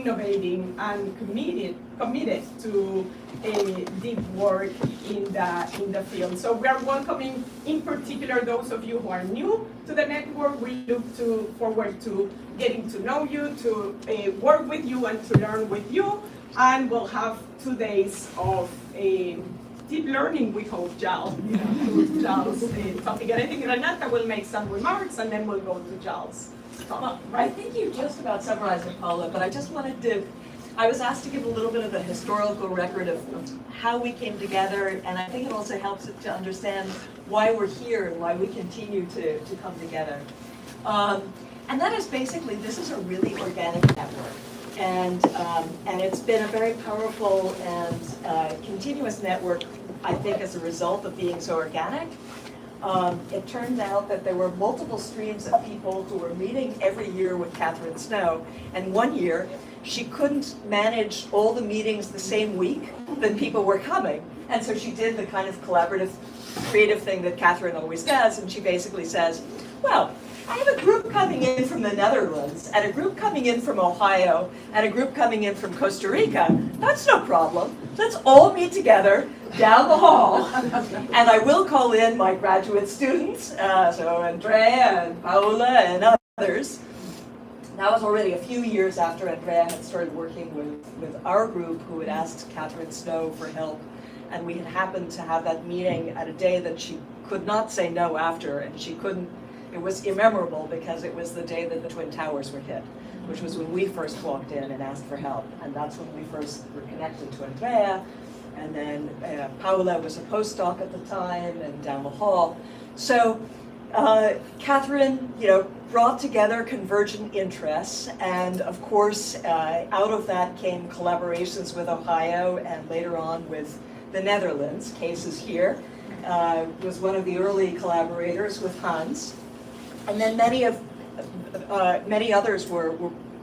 innovating and committed to deep work in the field. So we are welcoming, in particular, those of you who are new to the network. We look forward to getting to know you, to work with you, and to learn with you. And we'll have 2 days of deep learning, we hope, Jal, to Jal's topic. And I think Renata will make some remarks, and then we'll go to Jal's talk. Well, I think you just about summarized it, Paula, but I just wanted to, I was asked to give a little bit of the historical record of how we came together, and I think it also helps to understand why we're here and why we continue to come together. And that is basically, this is a really organic network. And it's been a very powerful and continuous network, I think, as a result of being so organic. It turned out that there were multiple streams of people who were meeting every year with Catherine Snow, and one year she couldn't manage all the meetings the same week that people were coming, and so she did the kind of collaborative, creative thing that Catherine always does, and she basically says, well, I have a group coming in from the Netherlands, and a group coming in from Ohio, and a group coming in from Costa Rica. That's no problem. Let's all meet together down the hall, and I will call in my graduate students, so Andrea and Paola and others. That was already a few years after Andrea had started working with our group, who had asked Catherine Snow for help, and we had happened to have that meeting at a day that she could not say no after, and she couldn't. It was immemorable because it was the day that the Twin Towers were hit, which was when we first walked in and asked for help. And that's when we first were connected to Andrea. And then Paola was a postdoc at the time and down the hall. So Catherine, brought together convergent interests. And of course, out of that came collaborations with Ohio and later on with the Netherlands. Cases here was one of the early collaborators with Hans. And then many others were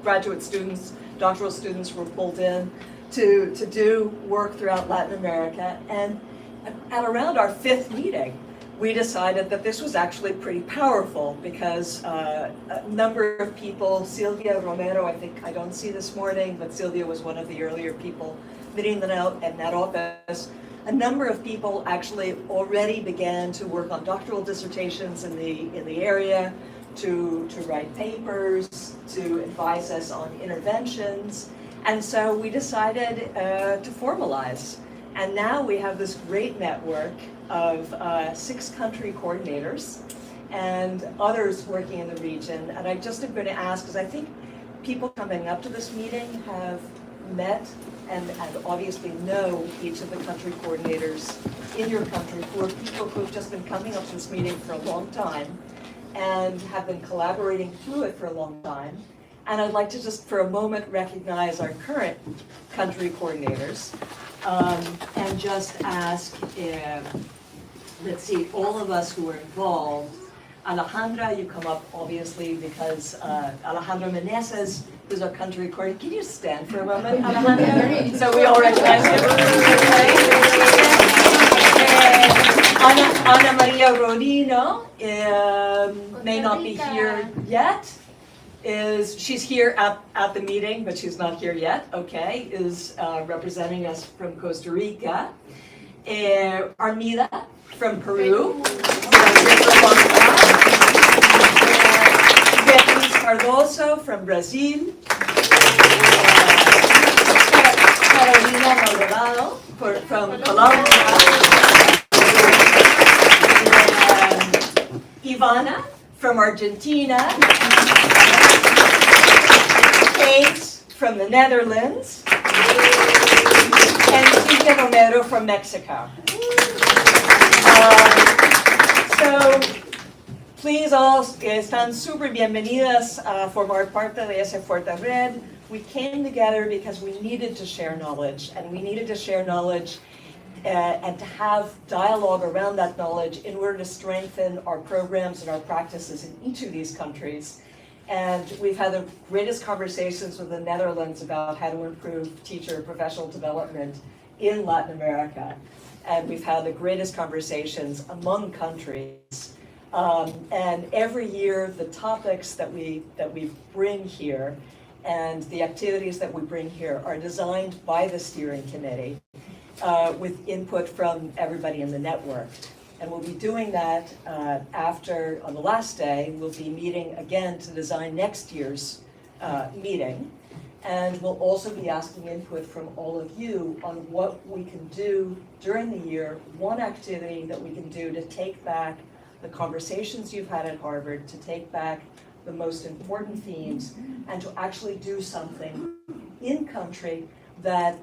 graduate students, doctoral students were pulled in to do work throughout Latin America. And at around our 5th meeting, we decided that this was actually pretty powerful because a number of people, Silvia Romero, I don't see this morning, but Silvia was one of the earlier people meeting in that office. A number of people actually already began to work on doctoral dissertations in the area, to write papers, to advise us on interventions. And so we decided to formalize. And now we have this great network of 6 country coordinators and others working in the region. And I just am going to ask, because I think people coming up to this meeting have met and obviously know each of the country coordinators in your country, who are people who have just been coming up to this meeting for a long time and have been collaborating through it for a long time. And I'd like to just for a moment recognize our current country coordinators and just ask, let's see, all of us who are involved. Alejandra, you come up obviously because Alejandra Meneses, who's our country coordinator. Can you stand for a moment, Alejandra? So we all recognize him. Ana Maria Rodino may not be here yet. She's here at the meeting, but she's not here yet. Okay, is representing us from Costa Rica. Armida from Peru. Beatriz Cardoso from Brazil. Carolina Maldonado from Colombia. Ivana from Argentina. Kate from the Netherlands. And Silvia Romero from Mexico. So, please all están súper bienvenidas a formar parte de esa fuerte red. We came together because we needed to share knowledge, and we needed to share knowledge and to have dialogue around that knowledge in order to strengthen our programs and our practices in each of these countries. And we've had the greatest conversations with the Netherlands about how to improve teacher professional development in Latin America. And we've had the greatest conversations among countries. And every year, the topics that we bring here and the activities that we bring here are designed by the steering committee with input from everybody in the network. And we'll be doing that after, on the last day, we'll be meeting again to design next year's meeting. And we'll also be asking input from all of you on what we can do during the year, one activity that we can do to take back the conversations you've had at Harvard, to take back the most important themes, and to actually do something in country that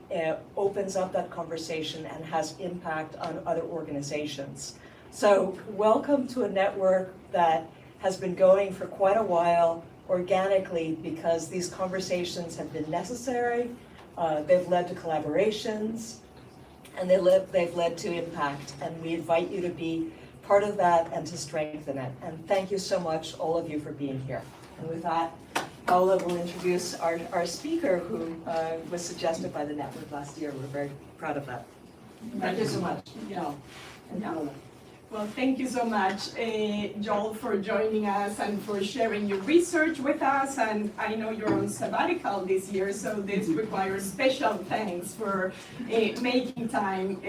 opens up that conversation and has impact on other organizations. So welcome to a network that has been going for quite a while organically, because these conversations have been necessary, they've led to collaborations, and they've led to impact, and we invite you to be part of that and to strengthen it. And thank you so much, all of you, for being here. And with that, Paola will introduce our speaker, who was suggested by the network last year. We're very proud of that. Thank you so much. Yeah. And Paola. Well, thank you so much, Joel, for joining us and for sharing your research with us. And I know you're on sabbatical this year, so this requires special thanks for making time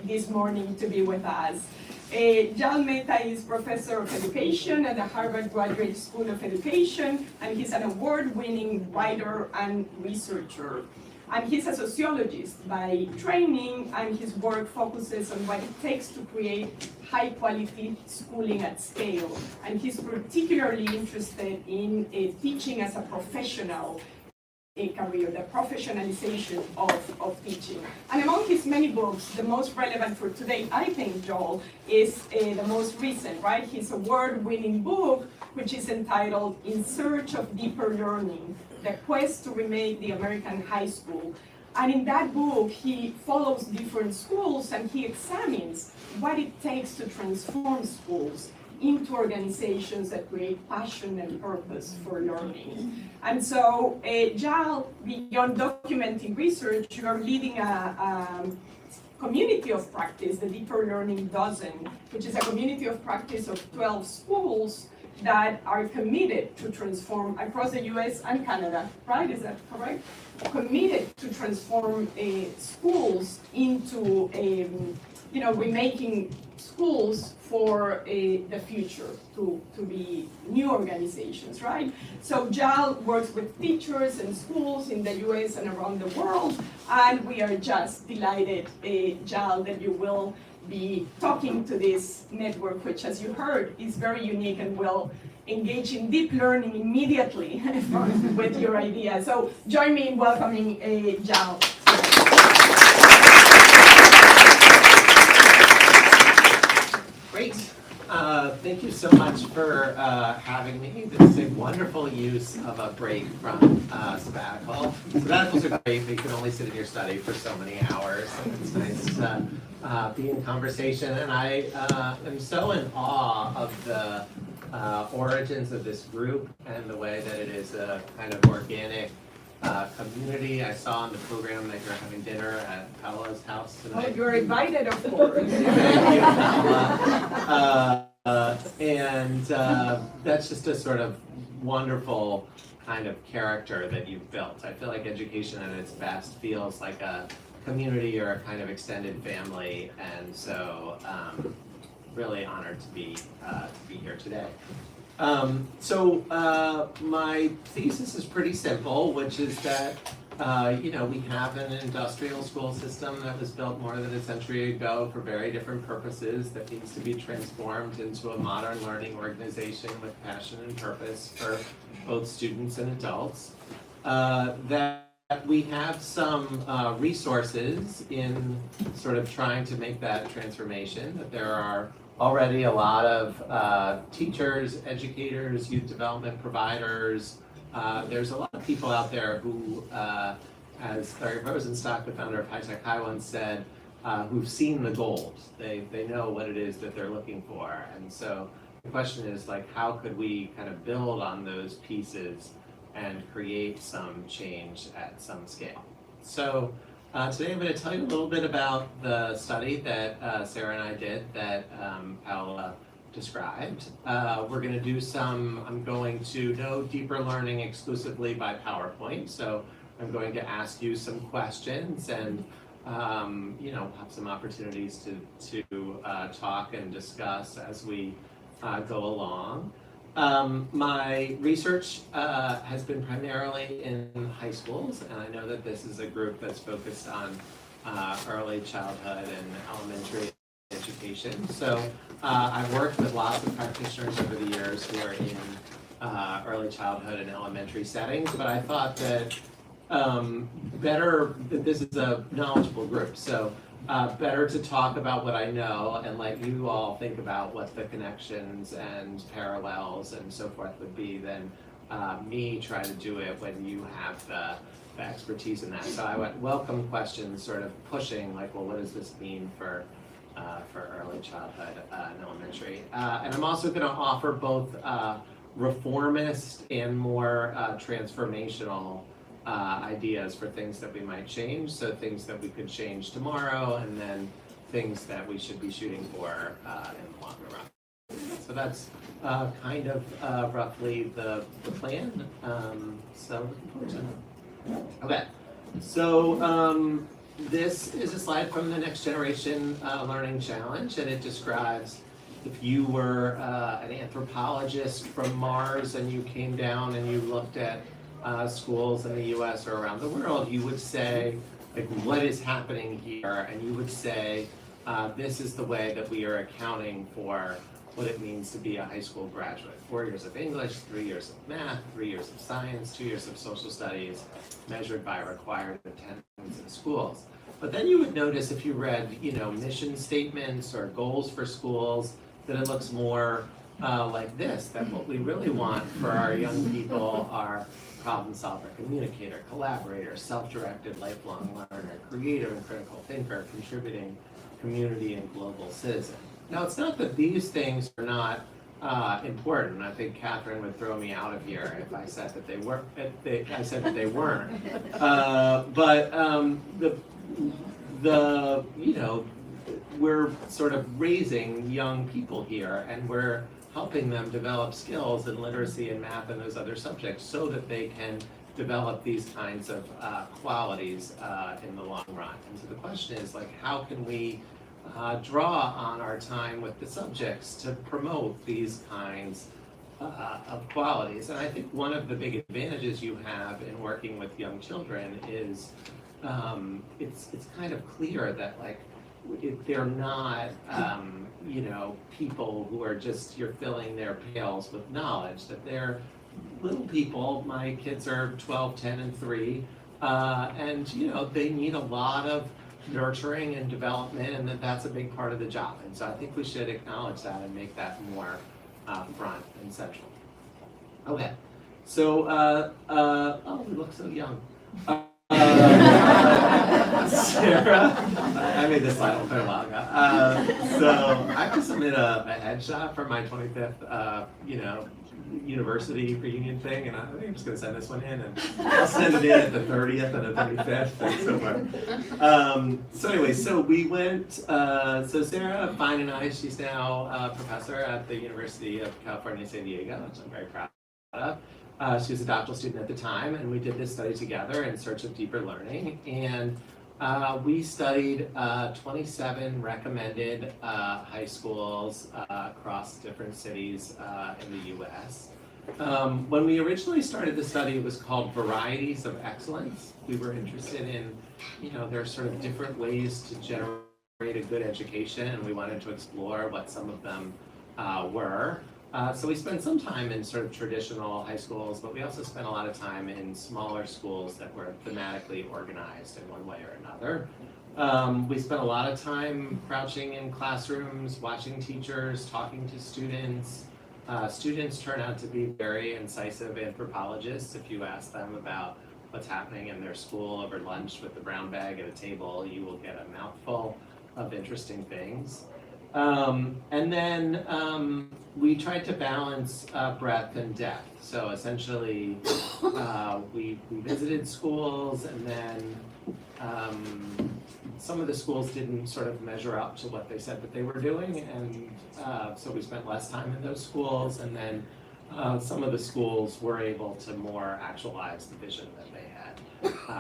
this morning to be with us. Joel Mehta is Professor of Education at the Harvard Graduate School of Education, and he's an award-winning writer and researcher. And he's a sociologist by training, and his work focuses on what it takes to create high-quality schooling at scale. And he's particularly interested in teaching as a professional career, the professionalization of teaching. And among his many books, the most relevant for today, I think, Joel, is the most recent, right? His award-winning book, which is entitled In Search of Deeper Learning, The Quest to Remake the American High School. And in that book, he follows different schools and he examines what it takes to transform schools into organizations that create passion and purpose for learning. And so, Joel, beyond documenting research, you are leading a community of practice, the Deeper Learning Dozen, which is a community of practice of 12 schools that are committed to transform across the US and Canada, right? Is that correct? Committed to transform schools into, remaking schools for the future, to be new organizations, right? So Joel works with teachers and schools in the US and around the world, and we are just delighted, Joel, that you will be talking to this network, which, as you heard, is very unique and will engage in deep learning immediately with your idea. So join me in welcoming Joel. Great. Thank you so much for having me. This is a wonderful use of a break from sabbatical. Sabbaticals are great, but you can only sit in your study for so many hours. And it's nice to be in conversation. And I am so in awe of the origins of this group and the way that it is a kind of organic community. I saw on the program that you're having dinner at Paola's house tonight. Oh, you're invited, of course. Thank you, Paola. And that's just a sort of wonderful kind of character that you've built. I feel like education at its best feels like a community or a kind of extended family, and so really honored to be here today. My thesis is pretty simple, which is that we have an industrial school system that was built more than a century ago for very different purposes that needs to be transformed into a modern learning organization with passion and purpose for both students and adults. That we have some resources in sort of trying to make that transformation, that there are already a lot of teachers, educators, youth development providers. There's a lot of people out there who, as Larry Rosenstock, the founder of High Tech High, once said, who've seen the gold. They know what it is that they're looking for. And so the question is, like, how could we kind of build on those pieces and create some change at some scale? So today I'm going to tell you a little bit about the study that Sarah and I did that Paola described. We're going to do I'm going to know deeper learning exclusively by PowerPoint. So I'm going to ask you some questions and have some opportunities to talk and discuss as we go along. My research has been primarily in high schools, and I know that this is a group that's focused on early childhood and elementary education. So I've worked with lots of practitioners over the years who are in early childhood and elementary settings, but I thought that that this is a knowledgeable group. So better to talk about what I know and let you all think about what the connections and parallels and so forth would be than me try to do it when you have the expertise in that. So I would welcome questions sort of pushing like, well, what does this mean for early childhood and elementary? And I'm also going to offer both reformist and more transformational ideas for things that we might change, so things that we could change tomorrow, and then things that we should be shooting for in the longer run. So that's kind of roughly the plan. So looking forward to it. Okay, so this is a slide from the Next Generation Learning Challenge, and it describes if you were an anthropologist from Mars and you came down and you looked at schools in the US or around the world, you would say, like, what is happening here? And you would say, this is the way that we are accounting for what it means to be a high school graduate. 4 years of English, 3 years of math, 3 years of science, 2 years of social studies, measured by required attendance in schools. But then you would notice if you read, mission statements or goals for schools, that it looks more like this, that what we really want for our young people are problem solver, communicator, collaborator, self-directed, lifelong learner, creative and critical thinker, contributing community and global citizen. Now, it's not that these things are not important. I think Catherine would throw me out of here if I said that they were. I said that they weren't. But we're sort of raising young people here, and we're helping them develop skills in literacy and math and those other subjects so that they can develop these kinds of qualities in the long run. And so the question is, like, how can we draw on our time with the subjects to promote these kinds of qualities? And I think one of the big advantages you have in working with young children is it's kind of clear that, like, they're not people who are just, you're filling their pails with knowledge, that they're little people. My kids are 12, 10, and 3, and they need a lot of nurturing and development, and that's a big part of the job. And so I think we should acknowledge that and make that more front and central. Okay, so oh, we look so young. Sarah, I made this slide quite a while ago. So I have to submit a headshot for my 25th, university reunion thing, and I think I'm just going to send this one in, and I'll send it in at the 30th and the 25th and somewhere. So anyway, so we went, so Sarah Fine and I, she's now a professor at the University of California, San Diego, which I'm very proud of. She was a doctoral student at the time, and we did this study together in search of deeper learning. And we studied 27 recommended high schools across different cities in the US. When we originally started the study, it was called Varieties of Excellence. We were interested in, there are sort of different ways to generate a good education, and we wanted to explore what some of them were. So we spent some time in sort of traditional high schools, but we also spent a lot of time in smaller schools that were thematically organized in one way or another. We spent a lot of time crouching in classrooms, watching teachers, talking to students. Students turn out to be very incisive anthropologists. If you ask them about what's happening in their school over lunch with the brown bag at a table, you will get a mouthful of interesting things. And then we tried to balance breadth and depth. So essentially, we visited schools, and then some of the schools didn't sort of measure up to what they said that they were doing, and so we spent less time in those schools, and then some of the schools were able to more actualize the vision that they had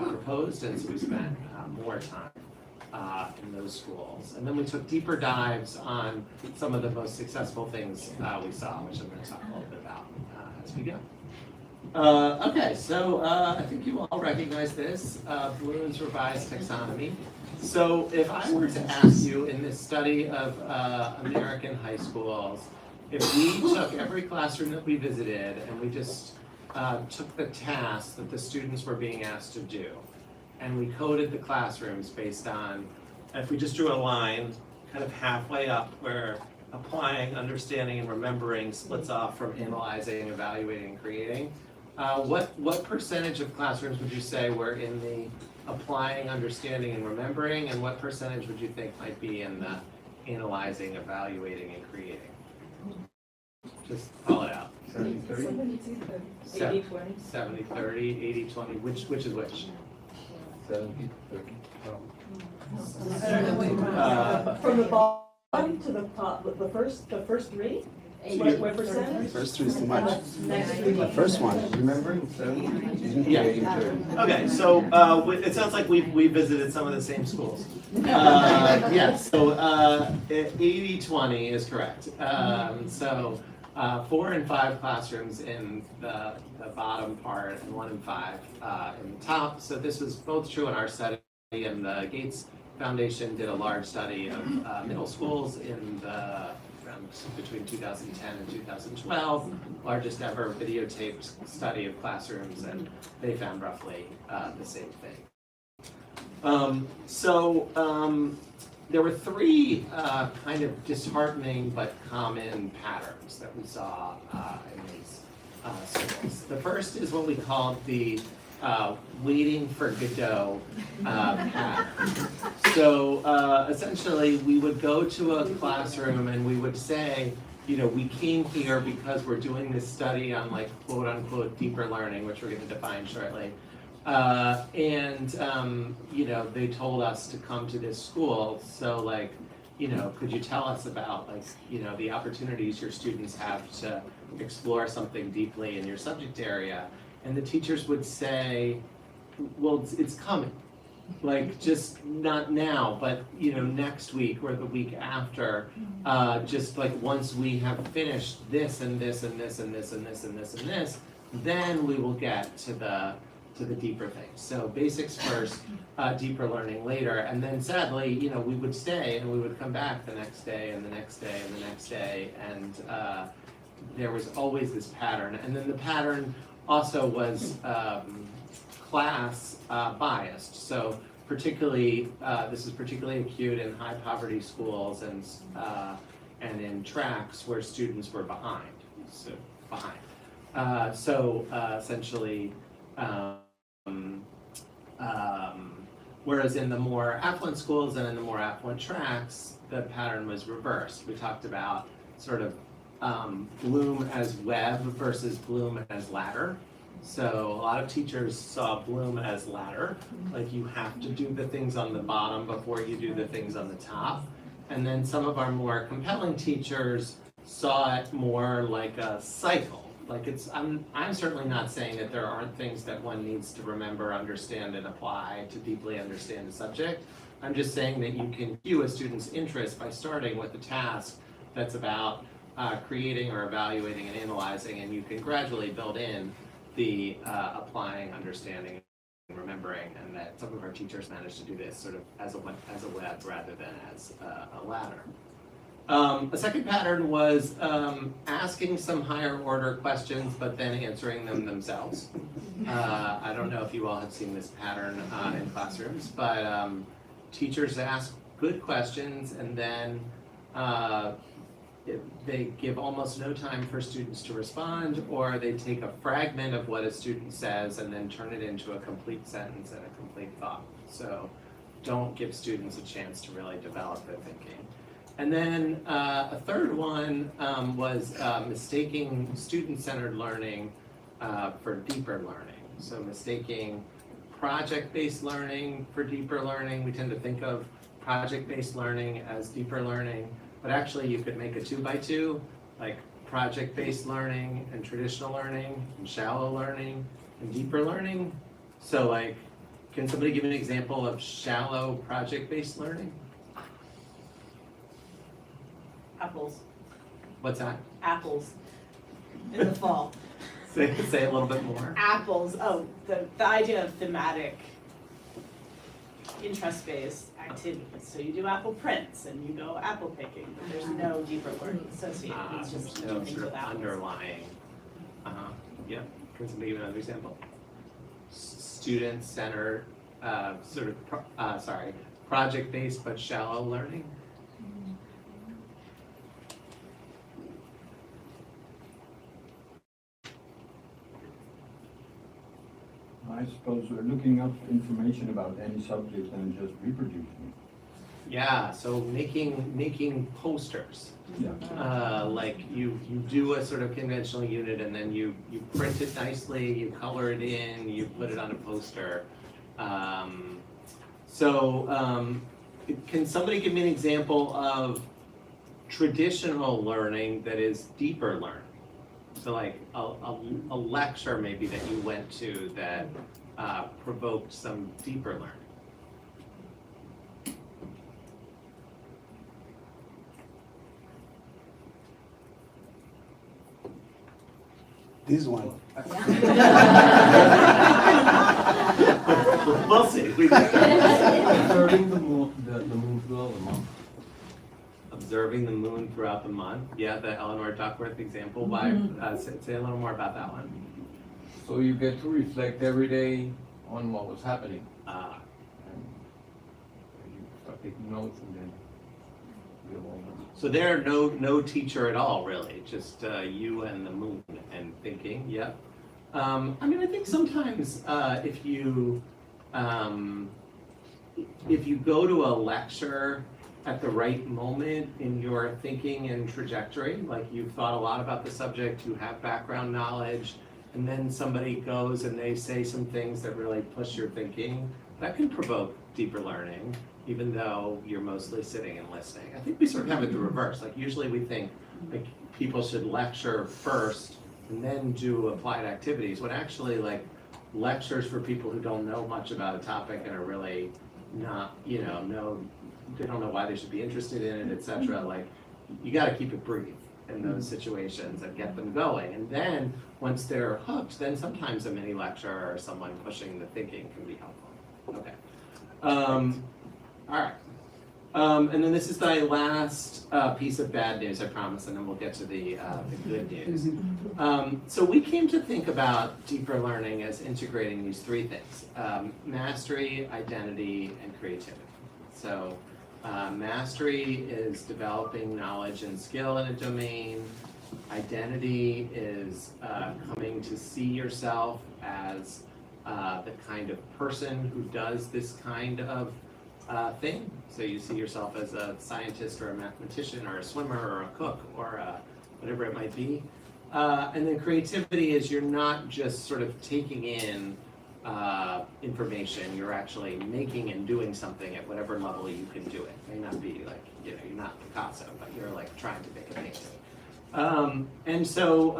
proposed, and so we spent more time in those schools. And then we took deeper dives on some of the most successful things we saw, which I'm going to talk a little bit about as we go. Okay, so I think you all recognize this, Bloom's revised taxonomy. So if I were to ask you in this study of American high schools, if we took every classroom that we visited and we just took the tasks that the students were being asked to do, and we coded the classrooms based on, if we just drew a line kind of halfway up where applying, understanding, and remembering splits off from analyzing, evaluating, and creating, what percentage of classrooms would you say were in the applying, understanding, and remembering, and what percentage would you think might be in the analyzing, evaluating, and creating? Just call it out. 70-30? 70-30, 80-20, which is which? 70-30. From the bottom to the top, the first three? What percentage? First three is too much. Next three. The first one, remember? 70? Yeah. 80-30. Okay, so it sounds like we visited some of the same schools. Yes, so 80-20 is correct. So 4 and 5 classrooms in the bottom part and 1 and 5 in the top. So this was both true in our study, and the Gates Foundation did a large study of middle schools in between 2010 and 2012, largest ever videotaped study of classrooms, and they found roughly the same thing. There were 3 kind of disheartening but common patterns that we saw in these schools. The first is what we called the waiting for Godot pattern. So essentially, we would go to a classroom and we would say, you know, we came here because we're doing this study on, like, quote unquote deeper learning, which we're going to define shortly. You know, they told us to come to this school. So, like, you know, could you tell us about, like, you know, the opportunities your students have to explore something deeply in your subject area? And the teachers would say, well, it's coming. Like, just not now, but, you know, next week or the week after, just like once we have finished this and this and this and this and this and this and this, then we will get to the deeper things. So basics first, deeper learning later, and then sadly, you know, we would stay and we would come back the next day and the next day and the next day, and there was always this pattern. And then the pattern also was class biased. So particularly, this is particularly acute in high poverty schools and in tracks where students were behind. Essentially, whereas in the more affluent schools and in the more affluent tracks, the pattern was reversed. We talked about sort of Bloom as web versus Bloom as ladder. So a lot of teachers saw Bloom as ladder, like you have to do the things on the bottom before you do the things on the top. And then some of our more compelling teachers saw it more like a cycle. Like I'm certainly not saying that there aren't things that one needs to remember, understand, and apply to deeply understand the subject. I'm just saying that you can cue a student's interest by starting with a task that's about creating or evaluating and analyzing, and you can gradually build in the applying, understanding, and remembering, and that some of our teachers managed to do this sort of as a web rather than as a ladder. A second pattern was asking some higher order questions, but then answering them themselves. I don't know if you all have seen this pattern in classrooms, but teachers ask good questions and then they give almost no time for students to respond, or they take a fragment of what a student says and then turn it into a complete sentence and a complete thought. So don't give students a chance to really develop their thinking. And then a third one was mistaking student-centered learning for deeper learning. So mistaking project-based learning for deeper learning. We tend to think of project-based learning as deeper learning, but actually you could make a 2x2, like project-based learning and traditional learning and shallow learning and deeper learning. So like, can somebody give an example of shallow project-based learning? Apples. What's that? Apples. In the fall. Say a little bit more. Apples. Oh, the idea of thematic, interest-based activities. So you do apple prints and you go apple picking, but there's no deeper learning associated. It's just No doing things sort of with apples. underlying. Yeah. Can somebody give another example? Student-centered, project-based but shallow learning. I suppose we're looking up information about any subject and just reproducing Yeah, so making posters. it. Yeah. Like you do a sort of conventional unit and then you print it nicely, you color it in, you put it on a poster. Can somebody give me an example of traditional learning that is deeper learning? So like a lecture maybe that you went to that provoked some deeper learning. This one. We'll see. Observing the moon throughout the month. Observing the moon throughout the month. Yeah, the Eleanor Duckworth example. Why? Say a little more about that one. So you get to reflect every day on what was happening. And you start taking notes and then you go on. So there are no teacher at all, really, just you and the moon and thinking. Yep. I mean, I think sometimes if you go to a lecture at the right moment in your thinking and trajectory, like you've thought a lot about the subject, you have background knowledge, and then somebody goes and they say some things that really push your thinking, that can provoke deeper learning, even though you're mostly sitting and listening. I think we sort of have it the reverse. Like usually we think like people should lecture first and then do applied activities, when actually like lectures for people who don't know much about a topic and are really not, they don't know why they should be interested in it, etc. Like you got to keep it brief in those situations and get them going. And then once they're hooked, then sometimes a mini lecture or someone pushing the thinking can be helpful. Okay. All right. And then this is my last piece of bad news, I promise, and then we'll get to the good news. So we came to think about deeper learning as integrating these three things: mastery, identity, and creativity. So mastery is developing knowledge and skill in a domain. Identity is coming to see yourself as the kind of person who does this kind of thing. So you see yourself as a scientist or a mathematician or a swimmer or a cook or whatever it might be. And then creativity is you're not just sort of taking in information, you're actually making and doing something at whatever level you can do it. It may not be like, you're not Picasso, but you're like trying to make a painting. And so,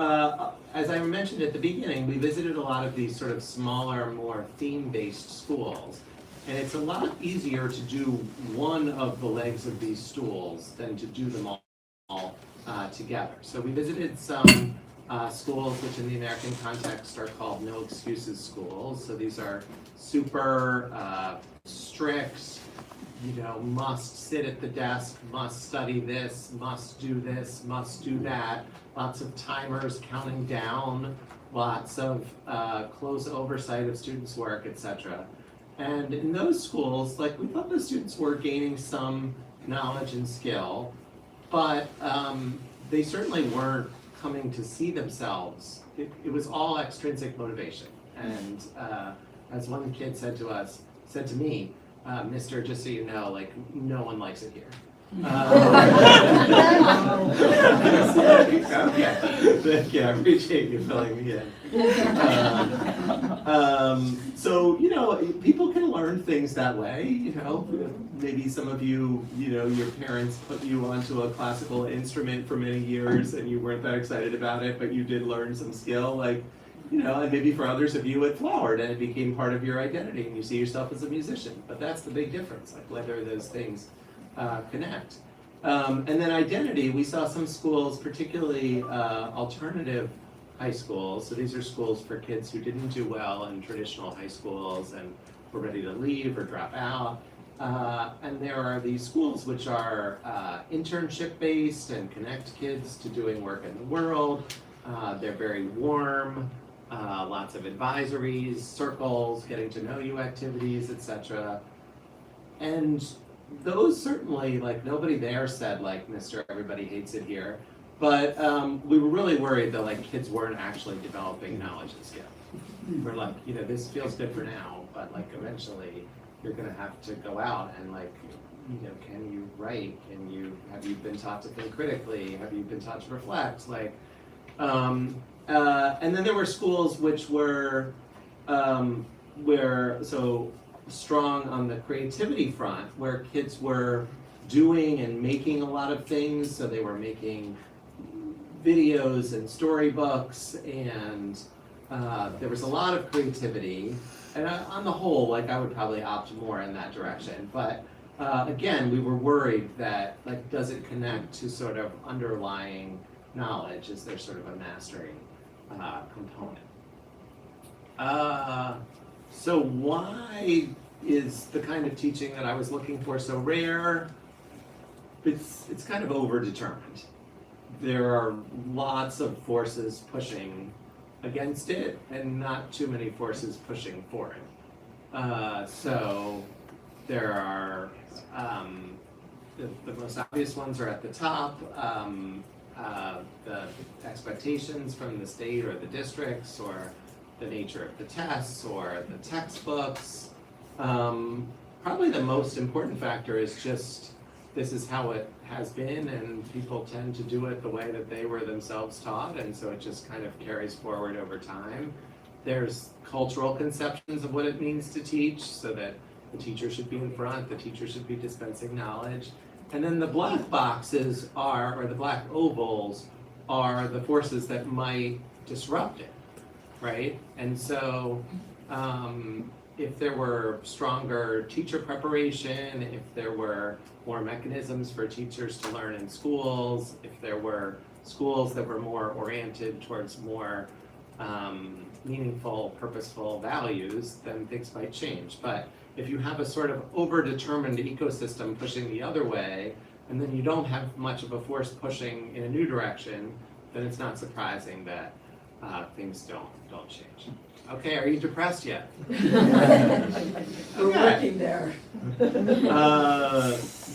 as I mentioned at the beginning, we visited a lot of these sort of smaller, more theme-based schools. And it's a lot easier to do one of the legs of these stools than to do them all together. So we visited some schools which in the American context are called no excuses schools. So these are super strict, must sit at the desk, must study this, must do that, lots of timers counting down, lots of close oversight of students' work, etc. And in those schools, like we thought the students were gaining some knowledge and skill, but they certainly weren't coming to see themselves. It was all extrinsic motivation. And as one kid said to me, Mister, just so you know, like no one likes it here. Okay, yeah, I appreciate you filling me in. So, you know, people can learn things that way, you know. Maybe some of you, you know, your parents put you onto a classical instrument for many years and you weren't that excited about it, but you did learn some skill, like, you know, and maybe for others of you it flowered and it became part of your identity and you see yourself as a musician. But that's the big difference, like whether those things connect. And then identity, we saw some schools, particularly alternative high schools. So these are schools for kids who didn't do well in traditional high schools and were ready to leave or drop out. And there are these schools which are internship based and connect kids to doing work in the world. They're very warm, lots of advisories, circles, getting to know you activities, etc. And those certainly, like, nobody there said, like, Mr. Everybody Hates It Here. But we were really worried that, like, kids weren't actually developing knowledge and skill. We're like, you know, this feels good for now, but, like, eventually you're going to have to go out and, like, you know, can you write? Have you been taught to think critically? Have you been taught to reflect? Like, and then there were schools which were, strong on the creativity front, where kids were doing and making a lot of things. So they were making videos and storybooks, and there was a lot of creativity. And on the whole, like, I would probably opt more in that direction. But again, we were worried that, like, does it connect to sort of underlying knowledge? Is there sort of a mastery component? So why is the kind of teaching that I was looking for so rare? It's kind of overdetermined. There are lots of forces pushing against it and not too many forces pushing for it. So there are, the most obvious ones are at the top, the expectations from the state or the districts, or the nature of the tests, or the textbooks. Probably the most important factor is just, this is how it has been, and people tend to do it the way that they were themselves taught, and so it just kind of carries forward over time. There's cultural conceptions of what it means to teach, so that the teacher should be in front, the teacher should be dispensing knowledge. And then the black boxes are, or the black ovals, are the forces that might disrupt it, right? And so if there were stronger teacher preparation, if there were more mechanisms for teachers to learn in schools, if there were schools that were more oriented towards more meaningful, purposeful values, then things might change. But if you have a sort of over-determined ecosystem pushing the other way, and then you don't have much of a force pushing in a new direction, then it's not surprising that things don't change. Okay, are you depressed yet? We're working there.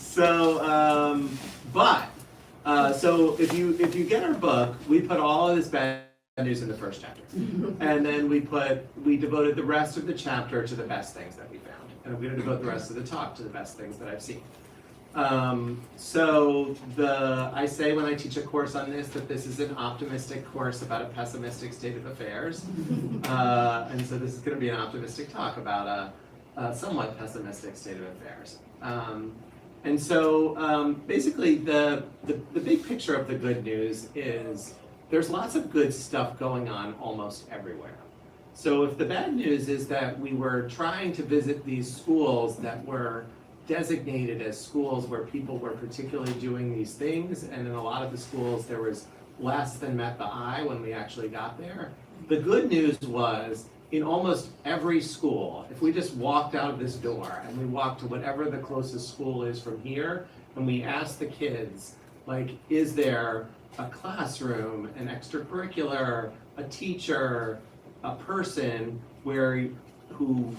So if you get our book, we put all of this bad news in the first chapter, and then we devoted the rest of the chapter to the best things that we found, and I'm going to devote the rest of the talk to the best things that I've seen. I say when I teach a course on this that this is an optimistic course about a pessimistic state of affairs, and so this is going to be an optimistic talk about a somewhat pessimistic state of affairs. Basically the big picture of the good news is there's lots of good stuff going on almost everywhere. So if the bad news is that we were trying to visit these schools that were designated as schools where people were particularly doing these things, and in a lot of the schools there was less than met the eye when we actually got there. The good news was, in almost every school, if we just walked out of this door and we walked to whatever the closest school is from here, and we asked the kids, like, is there a classroom, an extracurricular, a teacher, a person who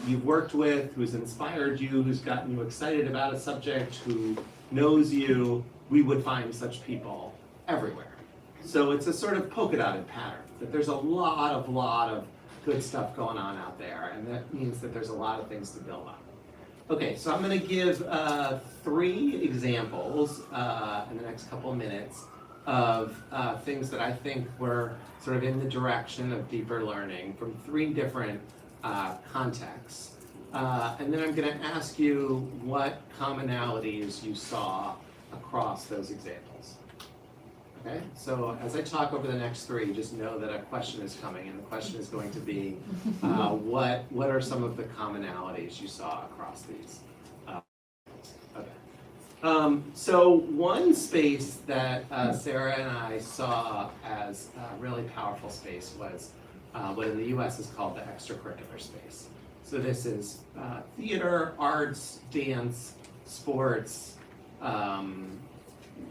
you've worked with, who's inspired you, who's gotten you excited about a subject, who knows you, we would find such people everywhere. So it's a sort of polka dotted pattern, that there's a lot of good stuff going on out there, and that means that there's a lot of things to build on. Okay, so I'm gonna give 3 examples in the next couple of minutes of things that I think were sort of in the direction of deeper learning from 3 different contexts. And then I'm gonna ask you what commonalities you saw across those examples. Okay, so as I talk over the next 3, just know that a question is coming, and the question is going to be, what are some of the commonalities you saw across these? Okay. So one space that Sarah and I saw as a really powerful space was what in the US is called the extracurricular space. So this is theater, arts, dance, sports,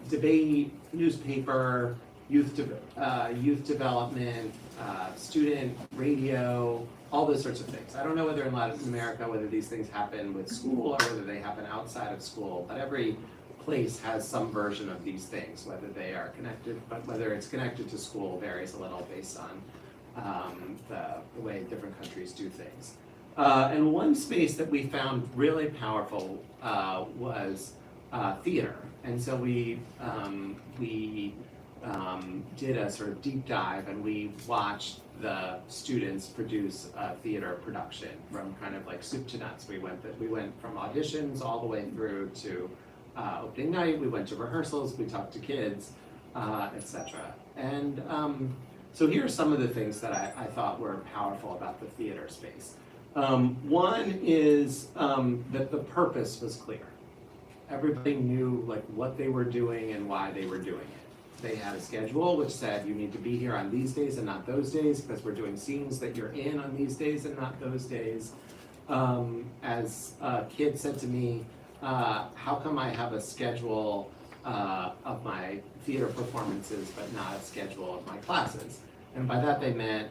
debate, newspaper, youth development, student radio, all those sorts of things. I don't know whether in Latin America, whether these things happen with school or whether they happen outside of school, but every place has some version of these things, whether they are connected, but whether it's connected to school varies a little based on the way different countries do things. And one space that we found really powerful was theater. And so we did a sort of deep dive, and we watched the students produce a theater production from kind of like soup to nuts. We went from auditions all the way through to opening night. We went to rehearsals. We talked to kids, etc. And so here are some of the things that I thought were powerful about the theater space. One is that the purpose was clear. Everybody knew like what they were doing and why they were doing it. They had a schedule which said you need to be here on these days and not those days because we're doing scenes that you're in on these days and not those days. As a kid said to me, how come I have a schedule of my theater performances but not a schedule of my classes? And by that they meant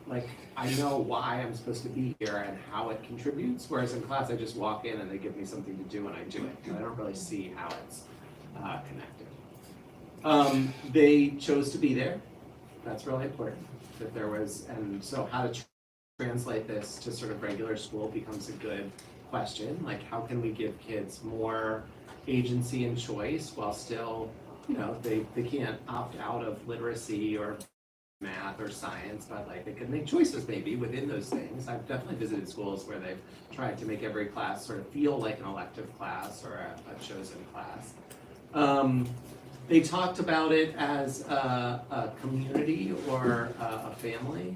like I know why I'm supposed to be here and how it contributes, whereas in class I just walk in and they give me something to do and I do it. I don't really see how it's connected. They chose to be there. That's really important. That there was, and so how to translate this to sort of regular school becomes a good question. Like how can we give kids more agency and choice while still, you know, they can't opt out of literacy or math or science, but like they can make choices maybe within those things. I've definitely visited schools where they've tried to make every class sort of feel like an elective class or a chosen class. They talked about it as a community or a family.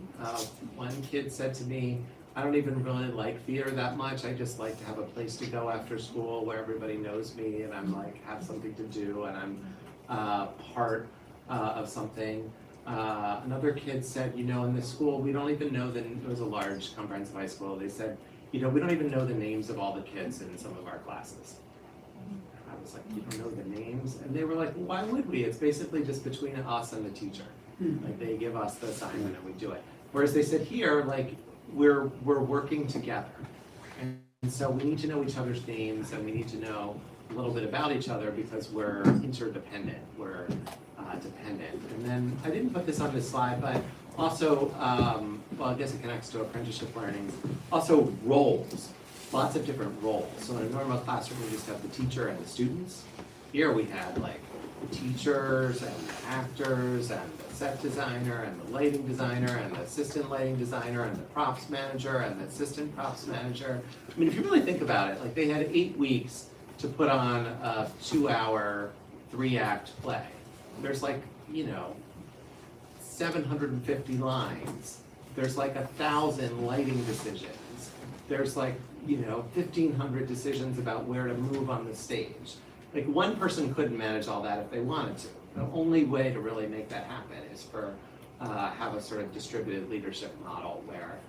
One kid said to me, I don't even really like theater that much. I just like to have a place to go after school where everybody knows me and I'm like have something to do and I'm part of something. Another kid said, you know, in this school, we don't even know that it was a large comprehensive high school. They said, you know, we don't even know the names of all the kids in some of our classes. I was like, you don't know the names? And they were like, well, why would we? It's basically just between us and the teacher. Like they give us the assignment and we do it. Whereas they said here, like we're working together. And so we need to know each other's names and we need to know a little bit about each other because we're interdependent. We're dependent. And then I didn't put this on this slide, but also, well, I guess it connects to apprenticeship learning. Also roles, lots of different roles. So in a normal classroom, we just have the teacher and the students. Here we had like the teachers and the actors and the set designer and the lighting designer and the assistant lighting designer and the props manager and the assistant props manager. I mean, if you really think about it, like they had 8 weeks to put on a 2-hour, 3-act play. There's like, you know, 750 lines. There's like 1,000 lighting decisions. There's like, you know, 1,500 decisions about where to move on the stage. Like one person couldn't manage all that if they wanted to. The only way to really make that happen is for have a sort of distributed leadership model where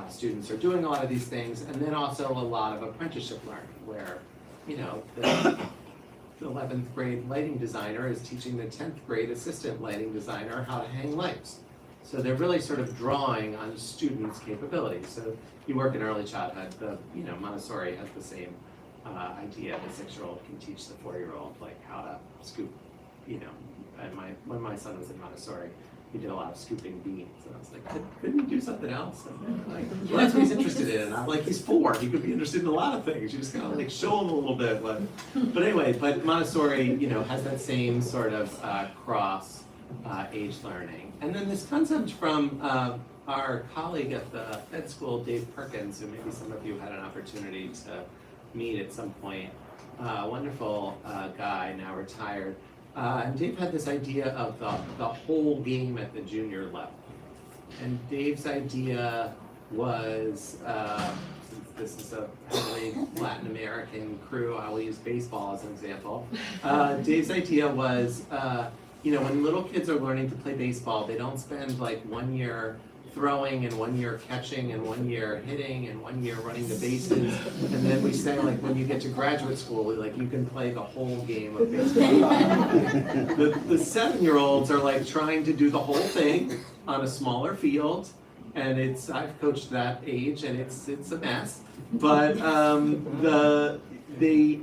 students are doing a lot of these things, and then also a lot of apprenticeship learning where, you know, the 11th grade lighting designer is teaching the 10th grade assistant lighting designer how to hang lights. So they're really sort of drawing on students' capabilities. So you work in early childhood, you know, Montessori has the same idea. The 6-year-old can teach the 4-year-old like how to scoop, you know. And when my son was in Montessori, he did a lot of scooping beans. And I was like, couldn't he do something else? And they're like, well, that's what he's interested in. And I'm like, he's 4. He could be interested in a lot of things. You just gotta like show him a little bit. But anyway, but Montessori, has that same sort of cross age learning. And then this concept from our colleague at the Fed School, Dave Perkins, who maybe some of you had an opportunity to meet at some point. Wonderful guy, now retired. And Dave had this idea of the whole game at the junior level. And Dave's idea was, since this is a heavily Latin American crew, I will use baseball as an example. Dave's idea was, when little kids are learning to play baseball, they don't spend like 1 year throwing and 1 year catching and 1 year hitting and 1 year running the bases, and then we say like when you get to graduate school, like you can play the whole game of baseball. The 7-year-olds are like trying to do the whole thing on a smaller field, and I've coached that age and it's a mess, but they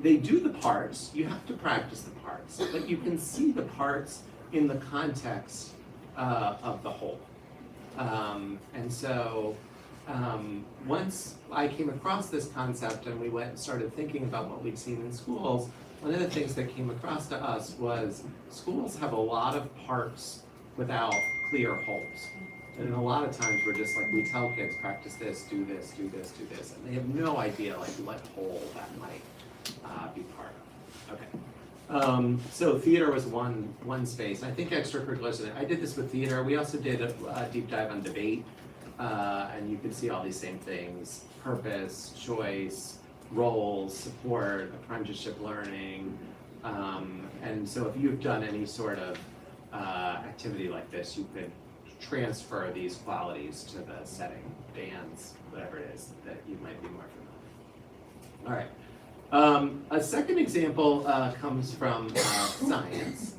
do the parts. You have to practice the parts, but you can see the parts in the context of the whole. And so once I came across this concept and we went and started thinking about what we'd seen in schools, one of the things that came across to us was schools have a lot of parts without clear holes. And a lot of times we're just like, we tell kids, practice this, do this, do this, do this, and they have no idea like what hole that might be part of. Okay. So theater was one space. I think extracurriculars, I did this with theater. We also did a deep dive on debate, and you can see all these same things: purpose, choice, roles, support, apprenticeship learning. And so if you've done any sort of activity like this, you could transfer these qualities to the setting, bands, whatever it is that you might be more familiar with. All right. A second example comes from science.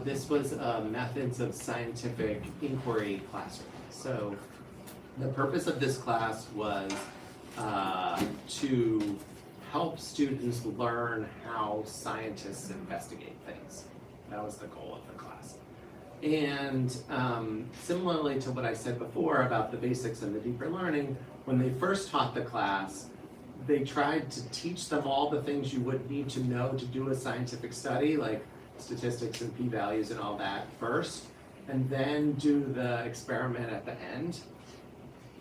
This was methods of scientific inquiry classroom. So the purpose of this class was to help students learn how scientists investigate things. That was the goal of the class. And similarly to what I said before about the basics and the deeper learning, when they first taught the class, they tried to teach them all the things you would need to know to do a scientific study, like statistics and p-values and all that first, and then do the experiment at the end.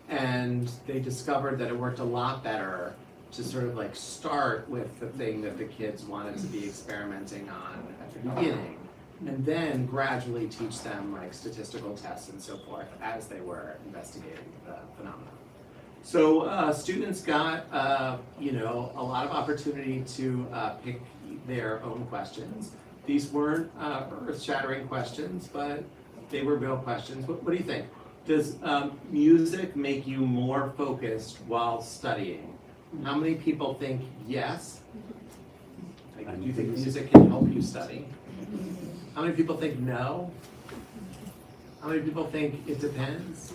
And they discovered that it worked a lot better to sort of like start with the thing that the kids wanted to be experimenting on at the beginning, and then gradually teach them like statistical tests and so forth as they were investigating the phenomenon. So students got a lot of opportunity to pick their own questions. These weren't earth-shattering questions, but they were real questions. What do you think? Does music make you more focused while studying? How many people think yes? Like, do you think music can help you study? How many people think no? How many people think it depends?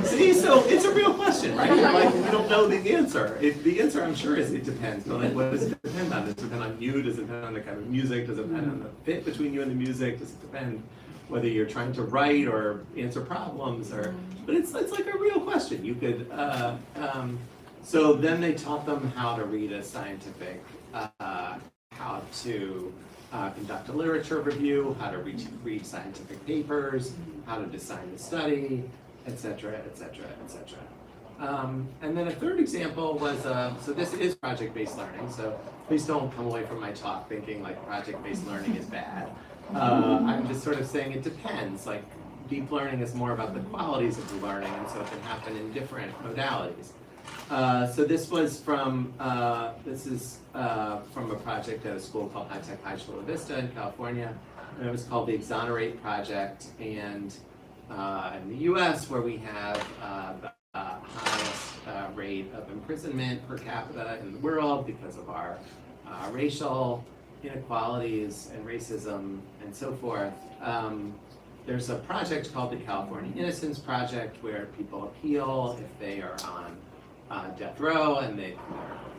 See, so it's a real question, right? Like, we don't know the answer. The answer, I'm sure, is it depends. But like, what does it depend on? Does it depend on you? Does it depend on the kind of music? Does it depend on the fit between you and the music? Does it depend whether you're trying to write or answer problems? But it's like a real question. You could. So then they taught them how to read a scientific, how to conduct a literature review, how to read scientific papers, how to design the study, et cetera, et cetera, et cetera. And then a third example was, so this is project-based learning, so please don't come away from my talk thinking like project-based learning is bad. I'm just sort of saying it depends. Like deep learning is more about the qualities of the learning, and so it can happen in different modalities. So this was from, from a project at a school called High Tech High Chula Vista in California. And it was called the Exonerate Project. And in the US, where we have the highest rate of imprisonment per capita in the world because of our racial inequalities and racism and so forth, there's a project called the California Innocence Project where people appeal if they are on death row and they're going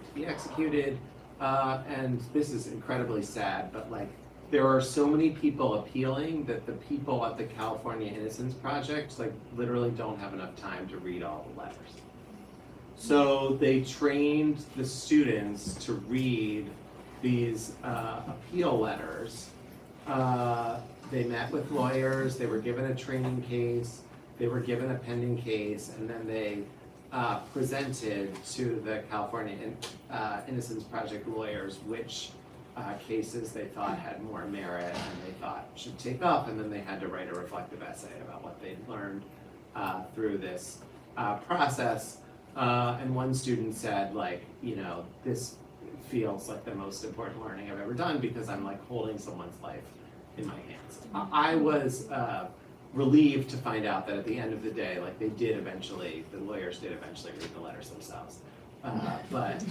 to be executed. And this is incredibly sad, but like there are so many people appealing that the people at the California Innocence Project like literally don't have enough time to read all the letters. So they trained the students to read these appeal letters. They met with lawyers, they were given a training case, they were given a pending case, and then they presented to the California Innocence Project lawyers which cases they thought had more merit and they thought should take up, and then they had to write a reflective essay about what they'd learned through this process. And one student said, like, you know, this feels like the most important learning I've ever done because I'm like holding someone's life in my hands. I was relieved to find out that at the end of the day, like the lawyers did eventually read the letters themselves. But